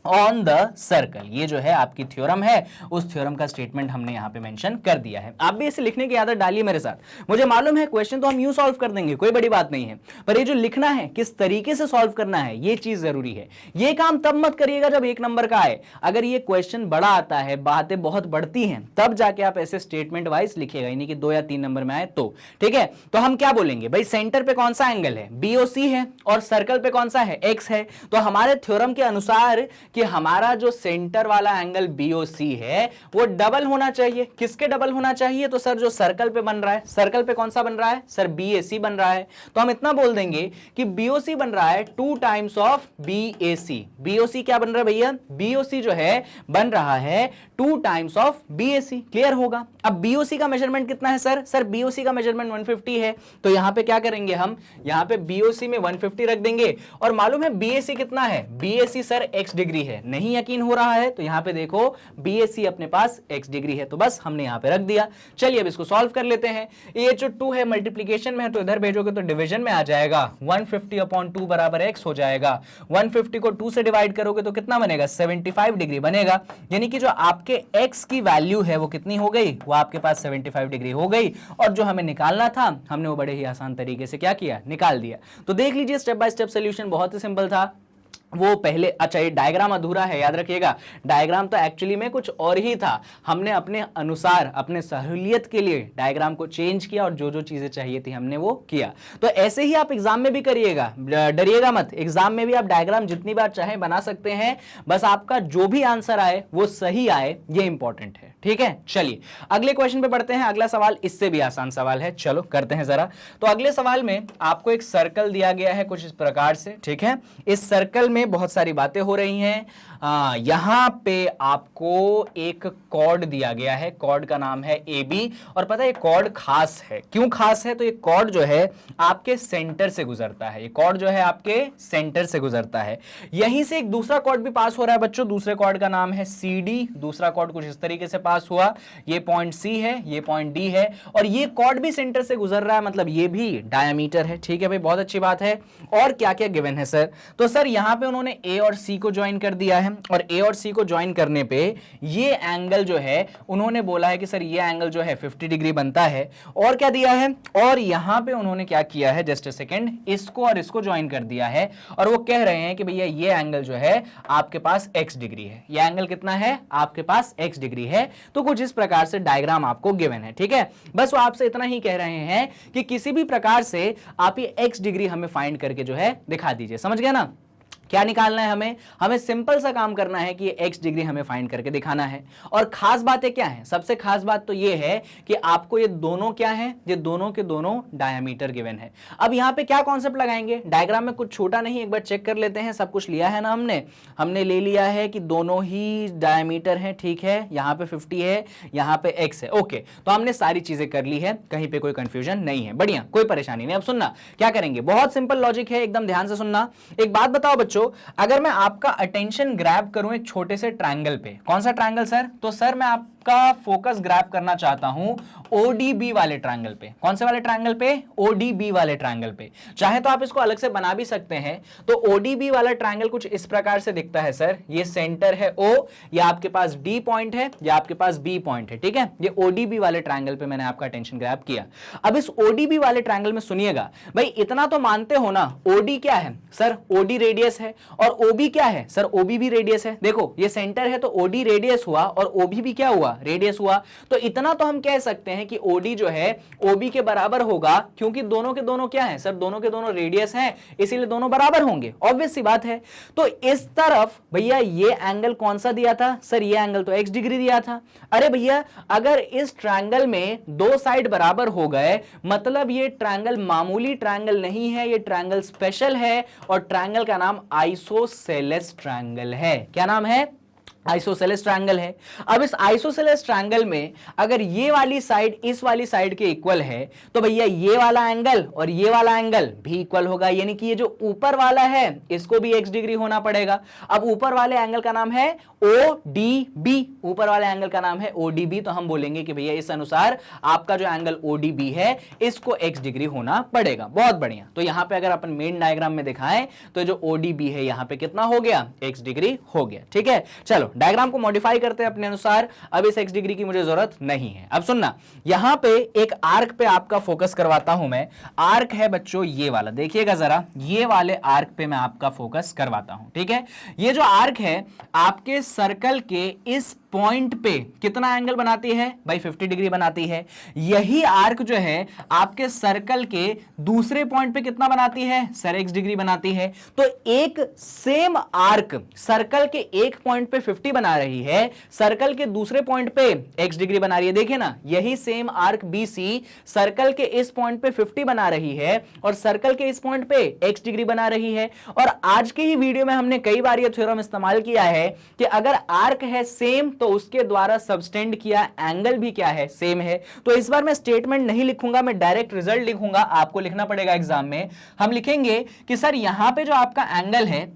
on the circle. ये जो है आपकी थ्योरम है, उस थ्योरम का स्टेटमेंट हमने यहां पे मेंशन कर दिया है। आप भी इसे लिखने की आदत डालिए मेरे साथ। मुझे मालूम है क्वेश्चन तो हम यूं सॉल्व कर देंगे, कोई बड़ी बात नहीं है, पर ये जो लिखना है किस तरीके से सॉल्व करना है ये चीज जरूरी है। ये काम तब मत करिएगा जब 1 नंबर का आए। अगर ये क्वेश्चन बड़ा आता है, बातें बहुत बढ़ती हैं, तब जाके आप ऐसे स्टेटमेंट वाइज लिखिएगा, यानी कि 2 या 3 नंबर में आए तो। ठीक है, तो हम क्या बोलेंगे भाई, सेंटर पे कौन सा एंगल है? बीओसी है, और सर्कल पे कौन सा है? एक्स है। तो हमारे थ्योरम के अनुसार कि हमारा जो सेंटर वाला एंगल BOC है वो डबल होना चाहिए। किसके डबल होना चाहिए? तो सर जो सर्कल पे बन रहा है, सर्कल पे कौन सा बन रहा है? सर BAC बन रहा है। तो हम इतना बोल देंगे कि BOC बन रहा है 2 टाइम्स ऑफ BAC। BOC क्या बन रहा है भैया? BOC जो है बन रहा है 2 टाइम्स ऑफ BAC। क्लियर होगा? अब BOC का मेजरमेंट कितना है सर? सर BOC का मेजरमेंट 150 है। तो यहां पे क्या करेंगे हम? यहां पे BOC में 150 रख देंगे, और मालूम है BAC कितना है? BAC सर x डिग्री है। नहीं यकीन हो रहा है तो यहां पे देखो BAC अपने पास x डिग्री है, तो बस हमने यहां पे रख दिया। चलिए अब इसको सॉल्व कर लेते हैं। ये जो 2 है मल्टीप्लिकेशन में है, तो इधर भेजोगे तो डिवीजन में आ जाएगा, 150/2 बराबर x हो जाएगा। 150 को 2 से डिवाइड करोगे तो कितना बनेगा? 75 डिग्री बनेगा। यानी कि जो आपके x की वैल्यू है वो कितनी हो गई? वो आपके पास 75 डिग्री हो गई, और जो हमें निकालना था हमने वो बड़े ही आसान तरीके से क्या किया? निकाल दिया। तो देख लीजिए स्टेप बाय स्टेप सोल्यूशन बहुत ही सिंपल था। वो पहले, अच्छा ये डायग्राम अधूरा है, याद रखिएगा। डायग्राम तो एक्चुअली में कुछ और ही था, हमने अपने अनुसार अपने सहूलियत के लिए डायग्राम को चेंज किया और जो जो चीजें चाहिए थी हमने वो किया। तो ऐसे ही आप एग्जाम में भी करिएगा, डरिएगा मत। एग्जाम में भी आप डायग्राम जितनी बार चाहे बना सकते हैं, बस आपका जो भी आंसर आए वो सही आए, ये इंपॉर्टेंट है। ठीक है, चलिए अगले क्वेश्चन पे बढ़ते हैं। अगला सवाल इससे भी आसान सवाल है, चलो करते हैं जरा। तो अगले सवाल में आपको एक सर्कल दिया गया है कुछ इस प्रकार से। ठीक है, इस सर्कल में बहुत सारी बातें हो रही हैं। यहां पे आपको एक कॉर्ड दिया गया है, कॉर्ड का नाम है AB, और पता है ये कॉर्ड खास है। क्यों खास है? तो ये कॉर्ड जो है आपके सेंटर से गुजरता है, ये कॉर्ड जो है आपके सेंटर से गुजरता है। यहीं से एक दूसरा कॉर्ड भी पास हो रहा है बच्चों, दूसरे कॉर्ड का नाम है CD। दूसरा कॉर्ड कुछ इस तरीके से पास हुआ, ये पॉइंट C है, ये पॉइंट D है, और ये कॉर्ड भी सेंटर से गुजर रहा है, मतलब ये भी डायमीटर है। ठीक है भाई, बहुत अच्छी बात है। और क्या क्या गिवन है सर? तो सर यहां पे उन्होंने A और C को ज्वाइन कर दिया है, और A और C को ज्वाइन करने पे ये एंगल जो है उन्होंने बोला है कि सर ये एंगल जो है 50 डिग्री बनता है। और क्या दिया है? और यहां पे उन्होंने क्या किया है, जस्ट अ सेकंड, इसको और इसको ज्वाइन कर दिया है, और वो कह रहे हैं कि भैया ये एंगल जो है आपके पास x डिग्री है। ये एंगल कितना है? आपके पास x डिग्री है। तो कुछ इस प्रकार से डायग्राम आपको गिवन है। ठीक है, बस वो आपसे इतना ही कह रहे हैं कि किसी भी प्रकार से आप ये x डिग्री हमें फाइंड करके जो है दिखा दीजिए। समझ गया ना? क्या निकालना है हमें? हमें सिंपल सा काम करना है कि ये x डिग्री हमें फाइंड करके दिखाना है। और खास बातें क्या है? सबसे खास बात तो ये है कि आपको ये दोनों क्या है? ये दोनों के दोनों डायमीटर गिवन है। अब यहाँ पे क्या कॉन्सेप्ट लगाएंगे? डायग्राम में कुछ छोटा नहीं, एक बार चेक कर लेते हैं। सब कुछ लिया है ना हमने ले लिया है कि दोनों ही डायमीटर है। ठीक है, यहाँ पे 50 है, यहाँ पे x है। ओके, तो हमने सारी चीजें कर ली है, कहीं पे कोई कंफ्यूजन नहीं है। बढ़िया, कोई परेशानी नहीं। अब सुनना क्या करेंगे, बहुत सिंपल लॉजिक है, एकदम ध्यान से सुनना। एक बात बताओ बच्चों, अगर मैं आपका अटेंशन ग्रैब करूं एक छोटे से ट्रायंगल पे, कौन सा ट्रायंगल सर? तो सर मैं आप आपका फोकस ग्रैब करना चाहता हूं ओडीबी वाले ट्रायंगल पे। कौन से वाले ट्रायंगल पे? ओडीबी वाले ट्रायंगल पे। चाहे तो आप इसको अलग से बना भी सकते हैं। तो ओडीबी वाला ट्रायंगल कुछ इस प्रकार से दिखता है सर। ये सेंटर है O, या आपके पास D पॉइंट है, या आपके पास B पॉइंट है, ठीक है। ये ओडीबी वाले ट्रायंगल पे मैंने आपका अटेंशन ग्रैब किया। अब इस ओडीबी वाले ट्रायंगल में सुनिएगा भाई, इतना तो मानते हो ना, ओडी क्या है सर? ओडी रेडियस है। और ओबी क्या है सर? ओबी भी रेडियस है। देखो ये सेंटर है तो ओडी रेडियस हुआ और ओबी भी क्या हुआ? रेडियस हुआ। तो इतना तो हम कह सकते हैं कि ओडी जो है ओबी के बराबर होगा, क्योंकि दोनों के दोनों क्या है सर? दोनों के दोनों रेडियस हैं, इसीलिए दोनों बराबर होंगे। ऑब्वियस सी बात है। तो इस तरफ भैया ये एंगल कौन सा दिया था सर? ये एंगल तो x डिग्री दिया था। अरे भैया अगर इस ट्रायंगल में दो साइड बराबर हो गए, मतलब ये ट्रायंगल मामूली ट्रायंगल नहीं है, ये ट्रायंगल स्पेशल है। और ट्रायंगल का नाम आइसोसेलेस ट्रायंगल है। क्या नाम है? आइसोसेलेस ट्रायंगल है। अब इस आइसोसेलेस ट्रायंगल में अगर ये वाली साइड इस वाली साइड के इक्वल है, तो भैया ये वाला एंगल और ये वाला एंगल भी इक्वल होगा। यानी कि ये जो ऊपर वाला है इसको भी x डिग्री होना पड़ेगा। अब ऊपर वाले एंगल का नाम है ODB, ऊपर वाले एंगल का नाम है ODB। तो हम बोलेंगे कि भैया इस अनुसार आपका जो एंगल ODB है इसको x डिग्री होना पड़ेगा। बहुत बढ़िया। तो यहां पे अगर अपन मेन डायग्राम में दिखाएं तो जो ODB है यहां पे कितना हो गया? x डिग्री हो गया। ठीक है, चलो डायग्राम को मॉडिफाई करते हैं अपने अनुसार। अब इस x डिग्री की मुझे जरूरत नहीं है। अब सुनना, यहां पे एक आर्क पे आपका फोकस करवाता हूं मैं। आर्क है बच्चों ये वाला, देखिएगा जरा, ये वाले आर्क पे मैं आपका फोकस करवाता हूं। ठीक है, ये जो आर्क है आपके सर्कल के इस पॉइंट पे कितना एंगल बनाती है भाई? 50 डिग्री बनाती है। यही आर्क जो है आपके सर्कल के दूसरे पॉइंट पे कितना बनाती है सर? x डिग्री बनाती है। तो एक सेम आर्क सर्कल के एक पॉइंट पे 50 बना रही है, सर्कल के दूसरे पॉइंट पे x डिग्री बना रही है। देखिए ना, यही सेम आर्क BC सर्कल के इस पॉइंट पे 50 बना रही है और सर्कल के इस पॉइंट पे x डिग्री बना रही है। और आज के ही वीडियो में हमने कई बार यह थ्योरम इस्तेमाल किया है कि अगर आर्क है सेम तो उसके द्वारा सबटेंड किया एंगल भी क्या है? सेम है। तो इस बार मैं स्टेटमेंट नहीं लिखूंगा, मैं डायरेक्ट रिजल्ट लिखूंगा। आपको लिखना पड़ेगा एग्जाम में। हम लिखेंगे कि सर यहां पे जो आपका एंगल है,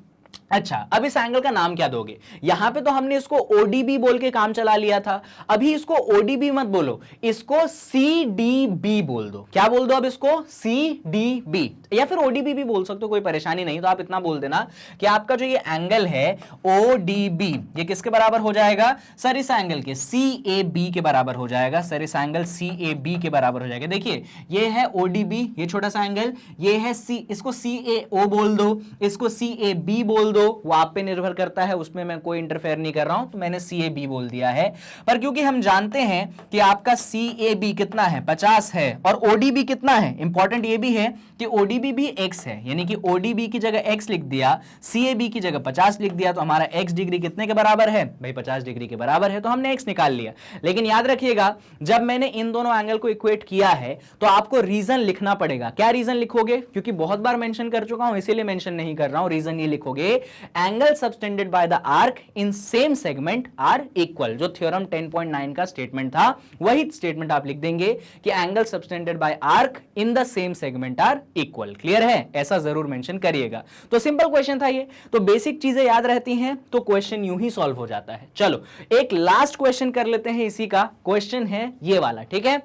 अच्छा अब इस एंगल का नाम क्या दोगे? यहां पे तो हमने इसको ODB बोल के काम चला लिया था। अभी इसको ODB मत बोलो, इसको CDB बोल दो। क्या बोल दो अब इसको? CDB, या फिर ODB भी बोल सकते हो, कोई परेशानी नहीं। तो आप इतना बोल देना कि आपका जो ये एंगल है ODB, ये किसके बराबर हो जाएगा सर? इस एंगल के CAB के बराबर हो जाएगा सर। इस एंगल CAB के बराबर हो जाएगा। देखिए ये है ODB, ये छोटा सा एंगल, ये है C, इसको CAO बोल दो, इसको CAB बोल दो। वो आप पे निर्भर करता है, उसमें मैं कोई इंटरफेयर नहीं कर रहा हूं, तो मैंने CAB बोल दिया है। पर क्योंकि हम जानते हैं कि आपका CAB कितना है? 50 है। और ODB कितना है? इंपॉर्टेंट ये भी है कि ODB भी x है, यानी कि ODB की जगह x लिख दिया, CAB की जगह 50 लिख दिया, तो हमारा x डिग्री कितने के बराबर है भाई? 50 डिग्री के बराबर है। तो हमने x निकाल लिया। लेकिन याद रखिएगा, जब मैंने इन दोनों एंगल को इक्वेट किया है तो आपको रीजन लिखना पड़ेगा। क्या रीजन लिखोगे? क्योंकि बहुत बार मेंशन कर चुका हूं, इसीलिए मेंशन नहीं कर रहा हूं। रीजन ये लिखोगे, angle subtended by the arc in same segment are equal. जो थ्योरम 10.9 का स्टेटमेंट था वही स्टेटमेंट आप लिख देंगे कि angle subtended by arc in the same segment are equal. Clear है? ऐसा जरूर मेंशन करिएगा। तो सिंपल क्वेश्चन था ये। तो बेसिक चीजें याद रहती हैं तो क्वेश्चन यूं ही सॉल्व हो जाता है। चलो एक लास्ट क्वेश्चन कर लेते हैं। इसी का क्वेश्चन है ये वाला। ठीक है,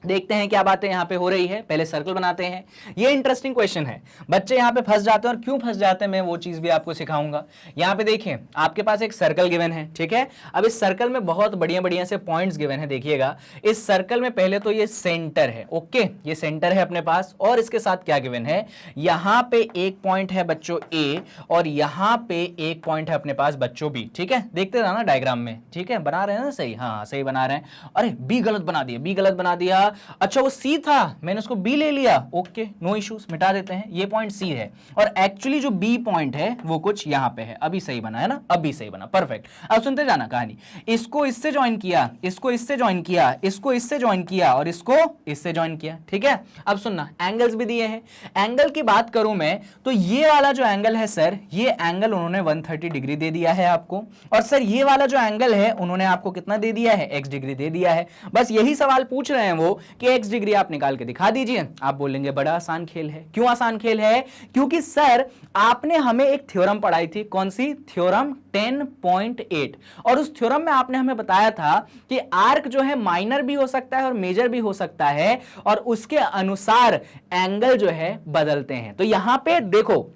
देखते हैं क्या बातें यहां पे हो रही है। पहले सर्कल बनाते हैं। ये इंटरेस्टिंग क्वेश्चन है। बच्चे यहां पे फंस जाते हैं, और क्यों फंस जाते हैं मैं वो चीज भी आपको सिखाऊंगा। यहां पे देखें, आपके पास एक सर्कल गिवन है। ठीक है, अब इस सर्कल में बहुत बढ़िया बढ़िया से पॉइंट्स गिवन है। देखिएगा इस सर्कल में पहले तो ये सेंटर है। ओके, ये सेंटर है अपने पास, और इसके साथ क्या गिवन है? यहां पे एक पॉइंट है बच्चों A, और यहां पे एक पॉइंट है अपने पास बच्चों B। ठीक है, देखते रहना डायग्राम में। ठीक है, बना रहे हैं ना सही? हाँ सही बना रहे हैं। अरे B गलत बना दिया, B गलत बना दिया। अच्छा वो C था, मैंने उसको B ले लिया। ओके नो इश्यूज, मिटा देते हैं। ये पॉइंट C है, और एक्चुअली जो B पॉइंट है वो कुछ यहां पे है। अभी सही बना है ना? अभी सही बना, परफेक्ट। अब सुनते जाना कहानी। इसको इससे ज्वाइन किया, इसको इससे ज्वाइन किया, इसको इससे ज्वाइन किया, और इसको इससे ज्वाइन किया। ठीक है, अब सुनना, एंगल्स भी दिए हैं। एंगल की बात करूं मैं तो ये वाला जो एंगल है सर, ये एंगल उन्होंने 130 डिग्री दे दिया है आपको। और सर ये वाला जो एंगल है उन्होंने आपको कितना दे दिया है? x डिग्री दे दिया है। बस यही सवाल पूछ रहे हैं वो कि x डिग्री आप निकाल के दिखा दीजिए। आप बोलेंगे बड़ा आसान खेल है। क्यों आसान खेल है? क्योंकि सर आपने हमें एक थ्योरम पढ़ाई थी, कौन सी थ्योरम? 10.8, और उस थ्योरम में आपने हमें बताया था कि आर्क जो है माइनर भी हो सकता है और मेजर भी हो सकता है, और उसके अनुसार एंगल जो है बदलते हैं। तो यहां पे देखो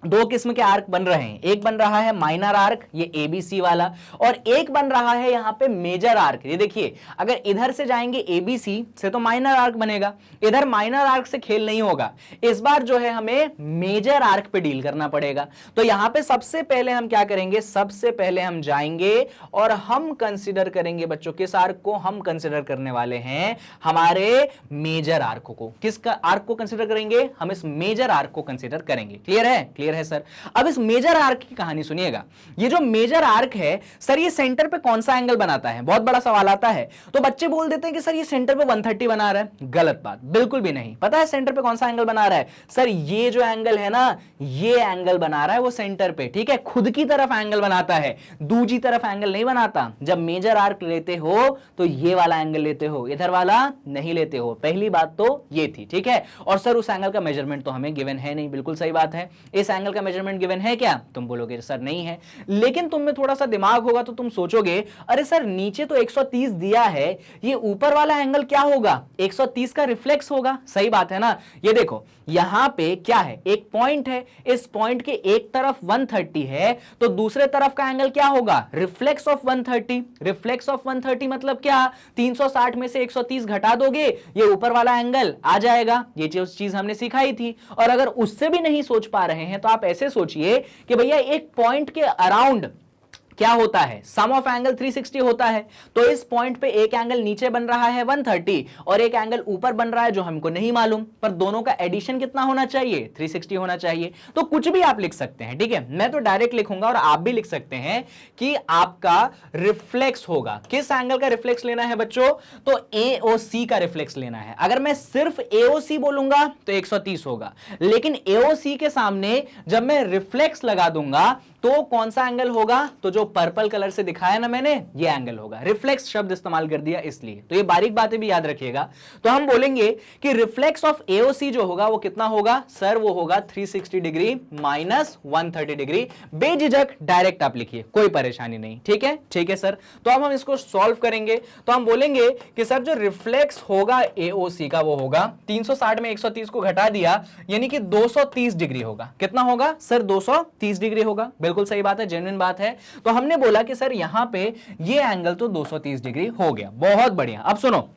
दो किस्म के आर्क बन रहे हैं, एक बन रहा है माइनर आर्क, ये एबीसी वाला, और एक बन रहा है यहां पे मेजर आर्क। ये देखिए, अगर इधर से जाएंगे एबीसी से तो माइनर आर्क बनेगा, इधर माइनर आर्क से खेल नहीं होगा। इस बार जो है हमें मेजर आर्क पे डील करना पड़ेगा। तो यहां पे सबसे पहले हम क्या करेंगे? सबसे पहले हम जाएंगे और हम कंसिडर करेंगे बच्चों, किस आर्क को हम कंसिडर करने वाले हैं? हमारे मेजर आर्क को। किसका आर्क को कंसिडर करेंगे? हम इस मेजर आर्क को कंसिडर करेंगे। क्लियर है? क्लियर है सर। अब इस मेजर आर्क की कहानी सुनिएगा। ये जो मेजर आर्क है सर, ये सेंटर पे कौन सा एंगल बनाता है? बहुत बड़ा सवाल आता है। तो बच्चे बोल देते हैं कि सर ये सेंटर पे 130 बना रहा है। गलत बात, बिल्कुल भी नहीं। पता है सेंटर पे कौन सा एंगल बना रहा है? सर ये जो एंगल है ना, ये एंगल बना रहा है वो सेंटर पे, ठीक है? खुद की तरफ एंगल बनाता है, दूसरी तरफ एंगल नहीं बनाता। जब मेजर आर्क लेते हो तो ये वाला एंगल लेते हो, इधर वाला नहीं लेते हो। पहली बात तो ये थी, ठीक है? और सर उस एंगल का मेजरमेंट तो हमें गिवन है नहीं। बिल्कुल सही बात है। इस एंगल का मेजरमेंट गिवन है क्या? तुम बोलोगे सर नहीं है। लेकिन तुम में थोड़ा सा दिमाग होगा तो तुम सोचोगे अरे सर नीचे तो 130 दिया है, ये ऊपर वाला एंगल क्या होगा? 130 का रिफ्लेक्स होगा। सही बात है ना? ये देखो यहां पे क्या है, एक पॉइंट है, इस पॉइंट के एक तरफ 130 है तो दूसरे तरफ का एंगल क्या होगा? Reflex of 130। रिफ्लेक्स ऑफ 130 मतलब क्या? 360 में से 130 घटा दोगे, ये ऊपर वाला एंगल आ जाएगा। ये चीज हमने सिखाई थी। और अगर उससे भी नहीं सोच पा रहे हैं तो आप ऐसे सोचिए कि भैया एक पॉइंट के अराउंड क्या होता है? सम ऑफ एंगल 360 होता है। तो इस पॉइंट पे एक एंगल नीचे बन रहा है 130 और एक एंगल ऊपर बन रहा है जो हमको नहीं मालूम, पर दोनों का एडिशन कितना होना चाहिए? 360 होना चाहिए। तो कुछ भी आप लिख सकते हैं, ठीक है? मैं तो डायरेक्ट लिखूंगा और आप भी लिख सकते हैं कि आपका रिफ्लेक्स होगा। किस एंगल का रिफ्लेक्स लेना है बच्चों? तो AOC का रिफ्लेक्स लेना है। अगर मैं सिर्फ AOC बोलूंगा तो 130 होगा, लेकिन AOC के सामने जब मैं रिफ्लेक्स लगा दूंगा तो कौन सा एंगल होगा? तो जो पर्पल कलर से दिखाया ना मैंने, ये एंगल होगा। रिफ्लेक्स शब्द इस्तेमाल कर दिया इसलिए, तो ये बारीक बातें भी याद रखिएगा। तो हम बोलेंगे कि रिफ्लेक्स ऑफ AOC जो होगा वो कितना होगा? सर वो होगा 360 डिग्री माइनस 130 डिग्री। बेझिझक डायरेक्ट आप लिखिए, कोई परेशानी नहीं। ठीक है? ठीक है सर। तो अब हम इसको सॉल्व करेंगे तो हम बोलेंगे कि सर जो रिफ्लेक्स होगा AOC का वो होगा 360 में 130 को घटा दिया, यानी कि 230 डिग्री होगा। कितना होगा सर? 230 डिग्री होगा। बिल्कुल सही बात है, जेन्युइन बात है। तो हमने बोला कि सर यहां पे ये एंगल तो 230 डिग्री हो गया। बहुत बढ़िया। अब सुनो,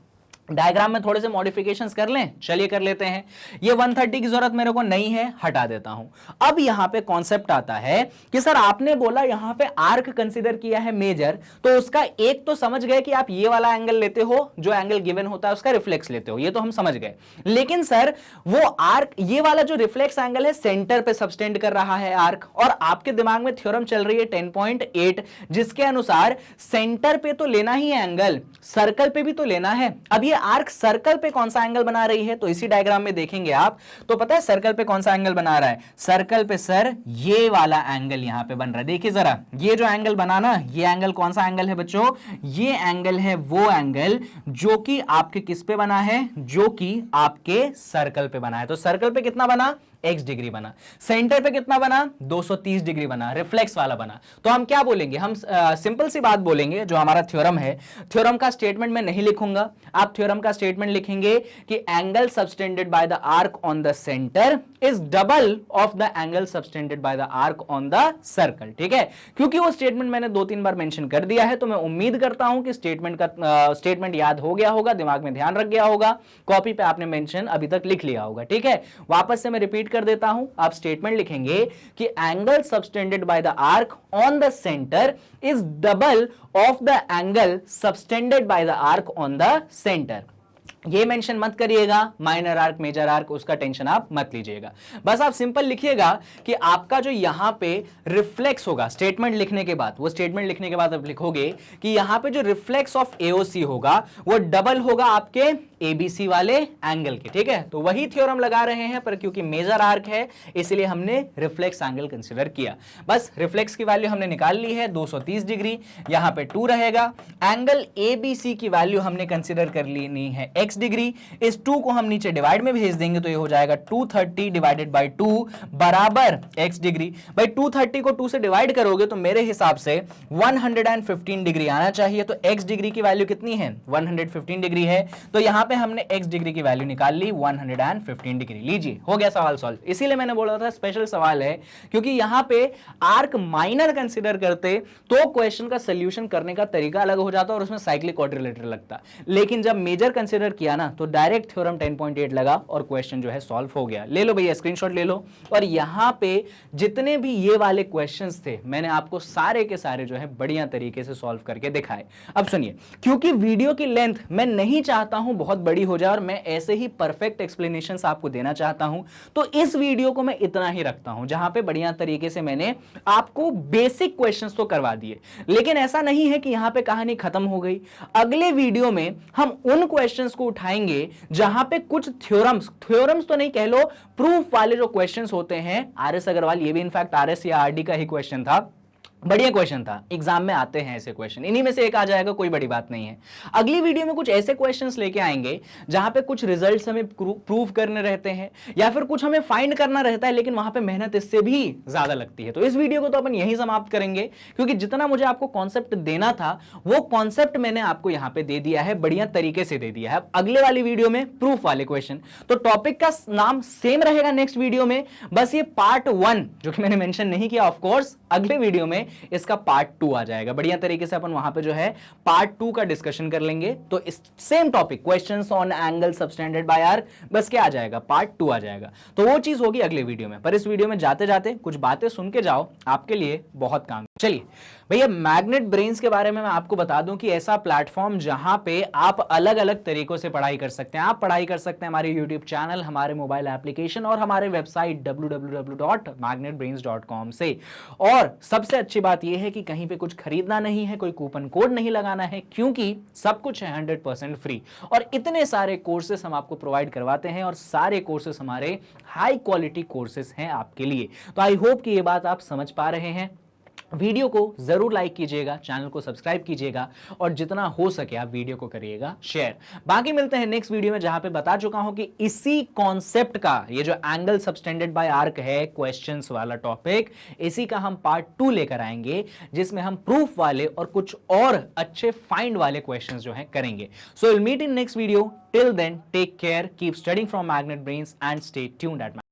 डायग्राम में थोड़े से मॉडिफिकेशंस कर लें। चलिए कर लेते हैं। ये 130 की जरूरत मेरे को नहीं है, हटा देता हूं। अब यहां पे कॉन्सेप्ट आता है कि सर आपने बोला यहां पे आर्क कंसीडर किया है मेजर, तो उसका एक तो समझ गए कि आप ये वाला एंगल लेते हो, जो एंगल गिवन होता है उसका रिफ्लेक्स लेते हो, ये तो हम समझ गए। लेकिन सर वो आर्क, ये वाला जो रिफ्लेक्स एंगल है सेंटर पे सबटेंड कर रहा है आर्क, और आपके दिमाग में थ्योरम चल रही है 10.8 जिसके अनुसार सेंटर पे तो लेना ही है एंगल, सर्कल पे भी तो लेना है। अब ये आर्क सर्कल पे कौन सा एंगल बना रही है? तो इसी डायग्राम में देखेंगे आप तो पता है सर्कल पे कौन सा एंगल बना रहा है? सर्कल पे सर ये वाला एंगल यहां पे बन रहा है। देखिए जरा, ये जो एंगल बना ना, ये एंगल कौन सा एंगल है बच्चों? ये एंगल है वो एंगल जो कि आपके किस पे बना है? जो कि आपके सर्कल पे बना है। तो सर्कल पे कितना बना? x डिग्री बना। सेंटर पे कितना बना? 230 डिग्री बना, रिफ्लेक्स वाला बना। तो हम क्या बोलेंगे? हम सिंपल सी बात बोलेंगे, जो हमारा थ्योरम है, थ्योरम का स्टेटमेंट मैं नहीं लिखूंगा, आप थ्योरम का स्टेटमेंट लिखेंगे कि angle subtended by the arc on the centre is double of the angle subtended by the arc on the circle. ठीक है? क्योंकि वो स्टेटमेंट मैंने 2-3 बार मेंशन कर दिया है, तो मैं उम्मीद करता हूं कि स्टेटमेंट याद हो गया होगा, दिमाग में ध्यान रख गया होगा, कॉपी पे आपने मेंशन अभी तक लिख लिया होगा। ठीक है? वापस से मैं रिपीट कर देता हूं, आप स्टेटमेंट लिखेंगे कि angle subtended by the arc on the centre is double of the angle subtended by the arc on the centre. ये मेंशन मत करिएगा माइनर आर्क मेजर आर्क, उसका टेंशन आप मत लीजिएगा। बस आप सिंपल लिखिएगा कि आपका जो यहां पे रिफ्लेक्स होगा, स्टेटमेंट लिखने के बाद, वो स्टेटमेंट लिखने के बाद आप लिखोगे कि यहां पे जो रिफ्लेक्स ऑफ AOC होगा वो डबल होगा आपके ABC वाले एंगल के। ठीक है? तो वही थ्योरम लगा रहे हैं, पर क्योंकि मेजर आर्क है इसलिए हमने रिफ्लेक्स एंगल कंसीडर किया। बस रिफ्लेक्स की वैल्यू हमने निकाल ली है 230 डिग्री, यहां पे 2 रहेगा। एंगल ABC की वैल्यू हमने कंसीडर कर लेनी है x डिग्री, इस 2 को हम नीचे डिवाइड में भेज देंगे तो ये हो जाएगा 230 डिवाइडेड बाई 2 बराबर x डिग्री। भाई 230 को 2 से डिवाइड करोगे तो मेरे हिसाब से 115 डिग्री आना चाहिए। तो x डिग्री की वैल्यू कितनी है? 115 डिग्री है। तो यहां पे हमने x डिग्री की वैल्यू निकाल ली 115 डिग्री। लीजिए, हो गया सवाल सॉल्व। इसीलिए मैंने बोला था स्पेशल सवाल है, क्योंकि यहां पे आर्क माइनर कंसीडर करते तो क्वेश्चन का सोल्यूशन करने का तरीका अलग हो जाता और उसमें साइक्लिक क्वाड्रिलेटरल लगता। लेकिन जब मेजर कंसीडर किया ना तो डायरेक्ट थ्योरम 10.8 लगा और क्वेश्चन जो है सॉल्व हो गया। ले लो भैया, स्क्रीनशॉट ले लो। और यहां पे जितने भी ये वाले क्वेश्चंस थे मैंने आपको सारे के सारे जो है बढ़िया तरीके से सॉल्व करके दिखाए। अब सुनिए, क्योंकि वीडियो की लेंथ मैं नहीं चाहता हूं बहुत बड़ी हो जाए और मैं ऐसे ही परफेक्ट एक्सप्लेनेशंस आपको देना चाहता हूं, तो इस वीडियो को मैं इतना ही रखता हूं जहां पे बढ़िया तरीके से मैंने आपको बेसिक क्वेश्चंस तो करवा दिए। लेकिन ऐसा नहीं है कि यहां पे कहानी खत्म हो गई। अगले वीडियो में हम उन क्वेश्चंस को उठाएंगे जहां पे कुछ थ्योरम्स तो नहीं कह लो, प्रूफ वाले जो क्वेश्चंस होते हैं। आरएस अग्रवाल, ये भी इनफैक्ट आरएस या आरडी का ही क्वेश्चन था, बढ़िया क्वेश्चन था, एग्जाम में आते हैं ऐसे क्वेश्चन, इन्हीं में से एक आ जाएगा, कोई बड़ी बात नहीं है। अगली वीडियो में कुछ ऐसे क्वेश्चंस लेके आएंगे जहां पे कुछ रिजल्ट्स हमें प्रूव करने रहते हैं या फिर कुछ हमें फाइंड करना रहता है, लेकिन वहां पे मेहनत इससे भी ज्यादा लगती है। तो इस वीडियो को तो अपन यहीं समाप्त करेंगे, क्योंकि जितना मुझे आपको कॉन्सेप्ट देना था वो कॉन्सेप्ट मैंने आपको यहां पे दे दिया है, बढ़िया तरीके से दे दिया है। अब अगले वाली वीडियो में प्रूफ वाले क्वेश्चन, तो टॉपिक का नाम सेम रहेगा नेक्स्ट वीडियो में, बस ये पार्ट 1 जो कि मैंने मेंशन नहीं किया, ऑफकोर्स अगले वीडियो में इसका पार्ट 2 आ जाएगा। बढ़िया तरीके से अपन वहां पे जो है पार्ट 2 का डिस्कशन कर लेंगे। तो इस same topic, questions on angle subtended by arc, बस क्या आ जाएगा, पार्ट 2 आ जाएगा। तो वो चीज होगी अगले वीडियो में। पर इस वीडियो में जाते जाते कुछ बातें सुन के जाओ, आपके लिए बहुत काम। चलिए भैया, मैग्नेट ब्रेन्स के बारे में मैं आपको बता दूं कि ऐसा प्लेटफॉर्म जहां पे आप अलग अलग तरीकों से पढ़ाई कर सकते हैं। आप पढ़ाई कर सकते हैं हमारे यूट्यूब चैनल, हमारे मोबाइल एप्लीकेशन और हमारे वेबसाइट www.magnetbrains.com से। और सबसे अच्छी बात यह है कि कहीं पे कुछ खरीदना नहीं है, कोई कूपन कोड नहीं लगाना है, क्योंकि सब कुछ है 100% फ्री। और इतने सारे कोर्सेस हम आपको प्रोवाइड करवाते हैं और सारे कोर्सेस हमारे हाई क्वालिटी कोर्सेस हैं आपके लिए। तो आई होप कि ये बात आप समझ पा रहे हैं। वीडियो को जरूर लाइक कीजिएगा, चैनल को सब्सक्राइब कीजिएगा और जितना हो सके आप वीडियो को करिएगा शेयर। बाकी मिलते हैं नेक्स्ट वीडियो में, जहां पे बता चुका हूं कि इसी कॉन्सेप्ट का, ये जो एंगल सबटेंडेड बाय आर्क है क्वेश्चंस वाला टॉपिक, इसी का हम पार्ट 2 लेकर आएंगे, जिसमें हम प्रूफ वाले और कुछ और अच्छे फाइंड वाले क्वेश्चंस जो हैं करेंगे। So will meet in next video. Till then take care, keep studying from Magnet Brains and stay tuned eight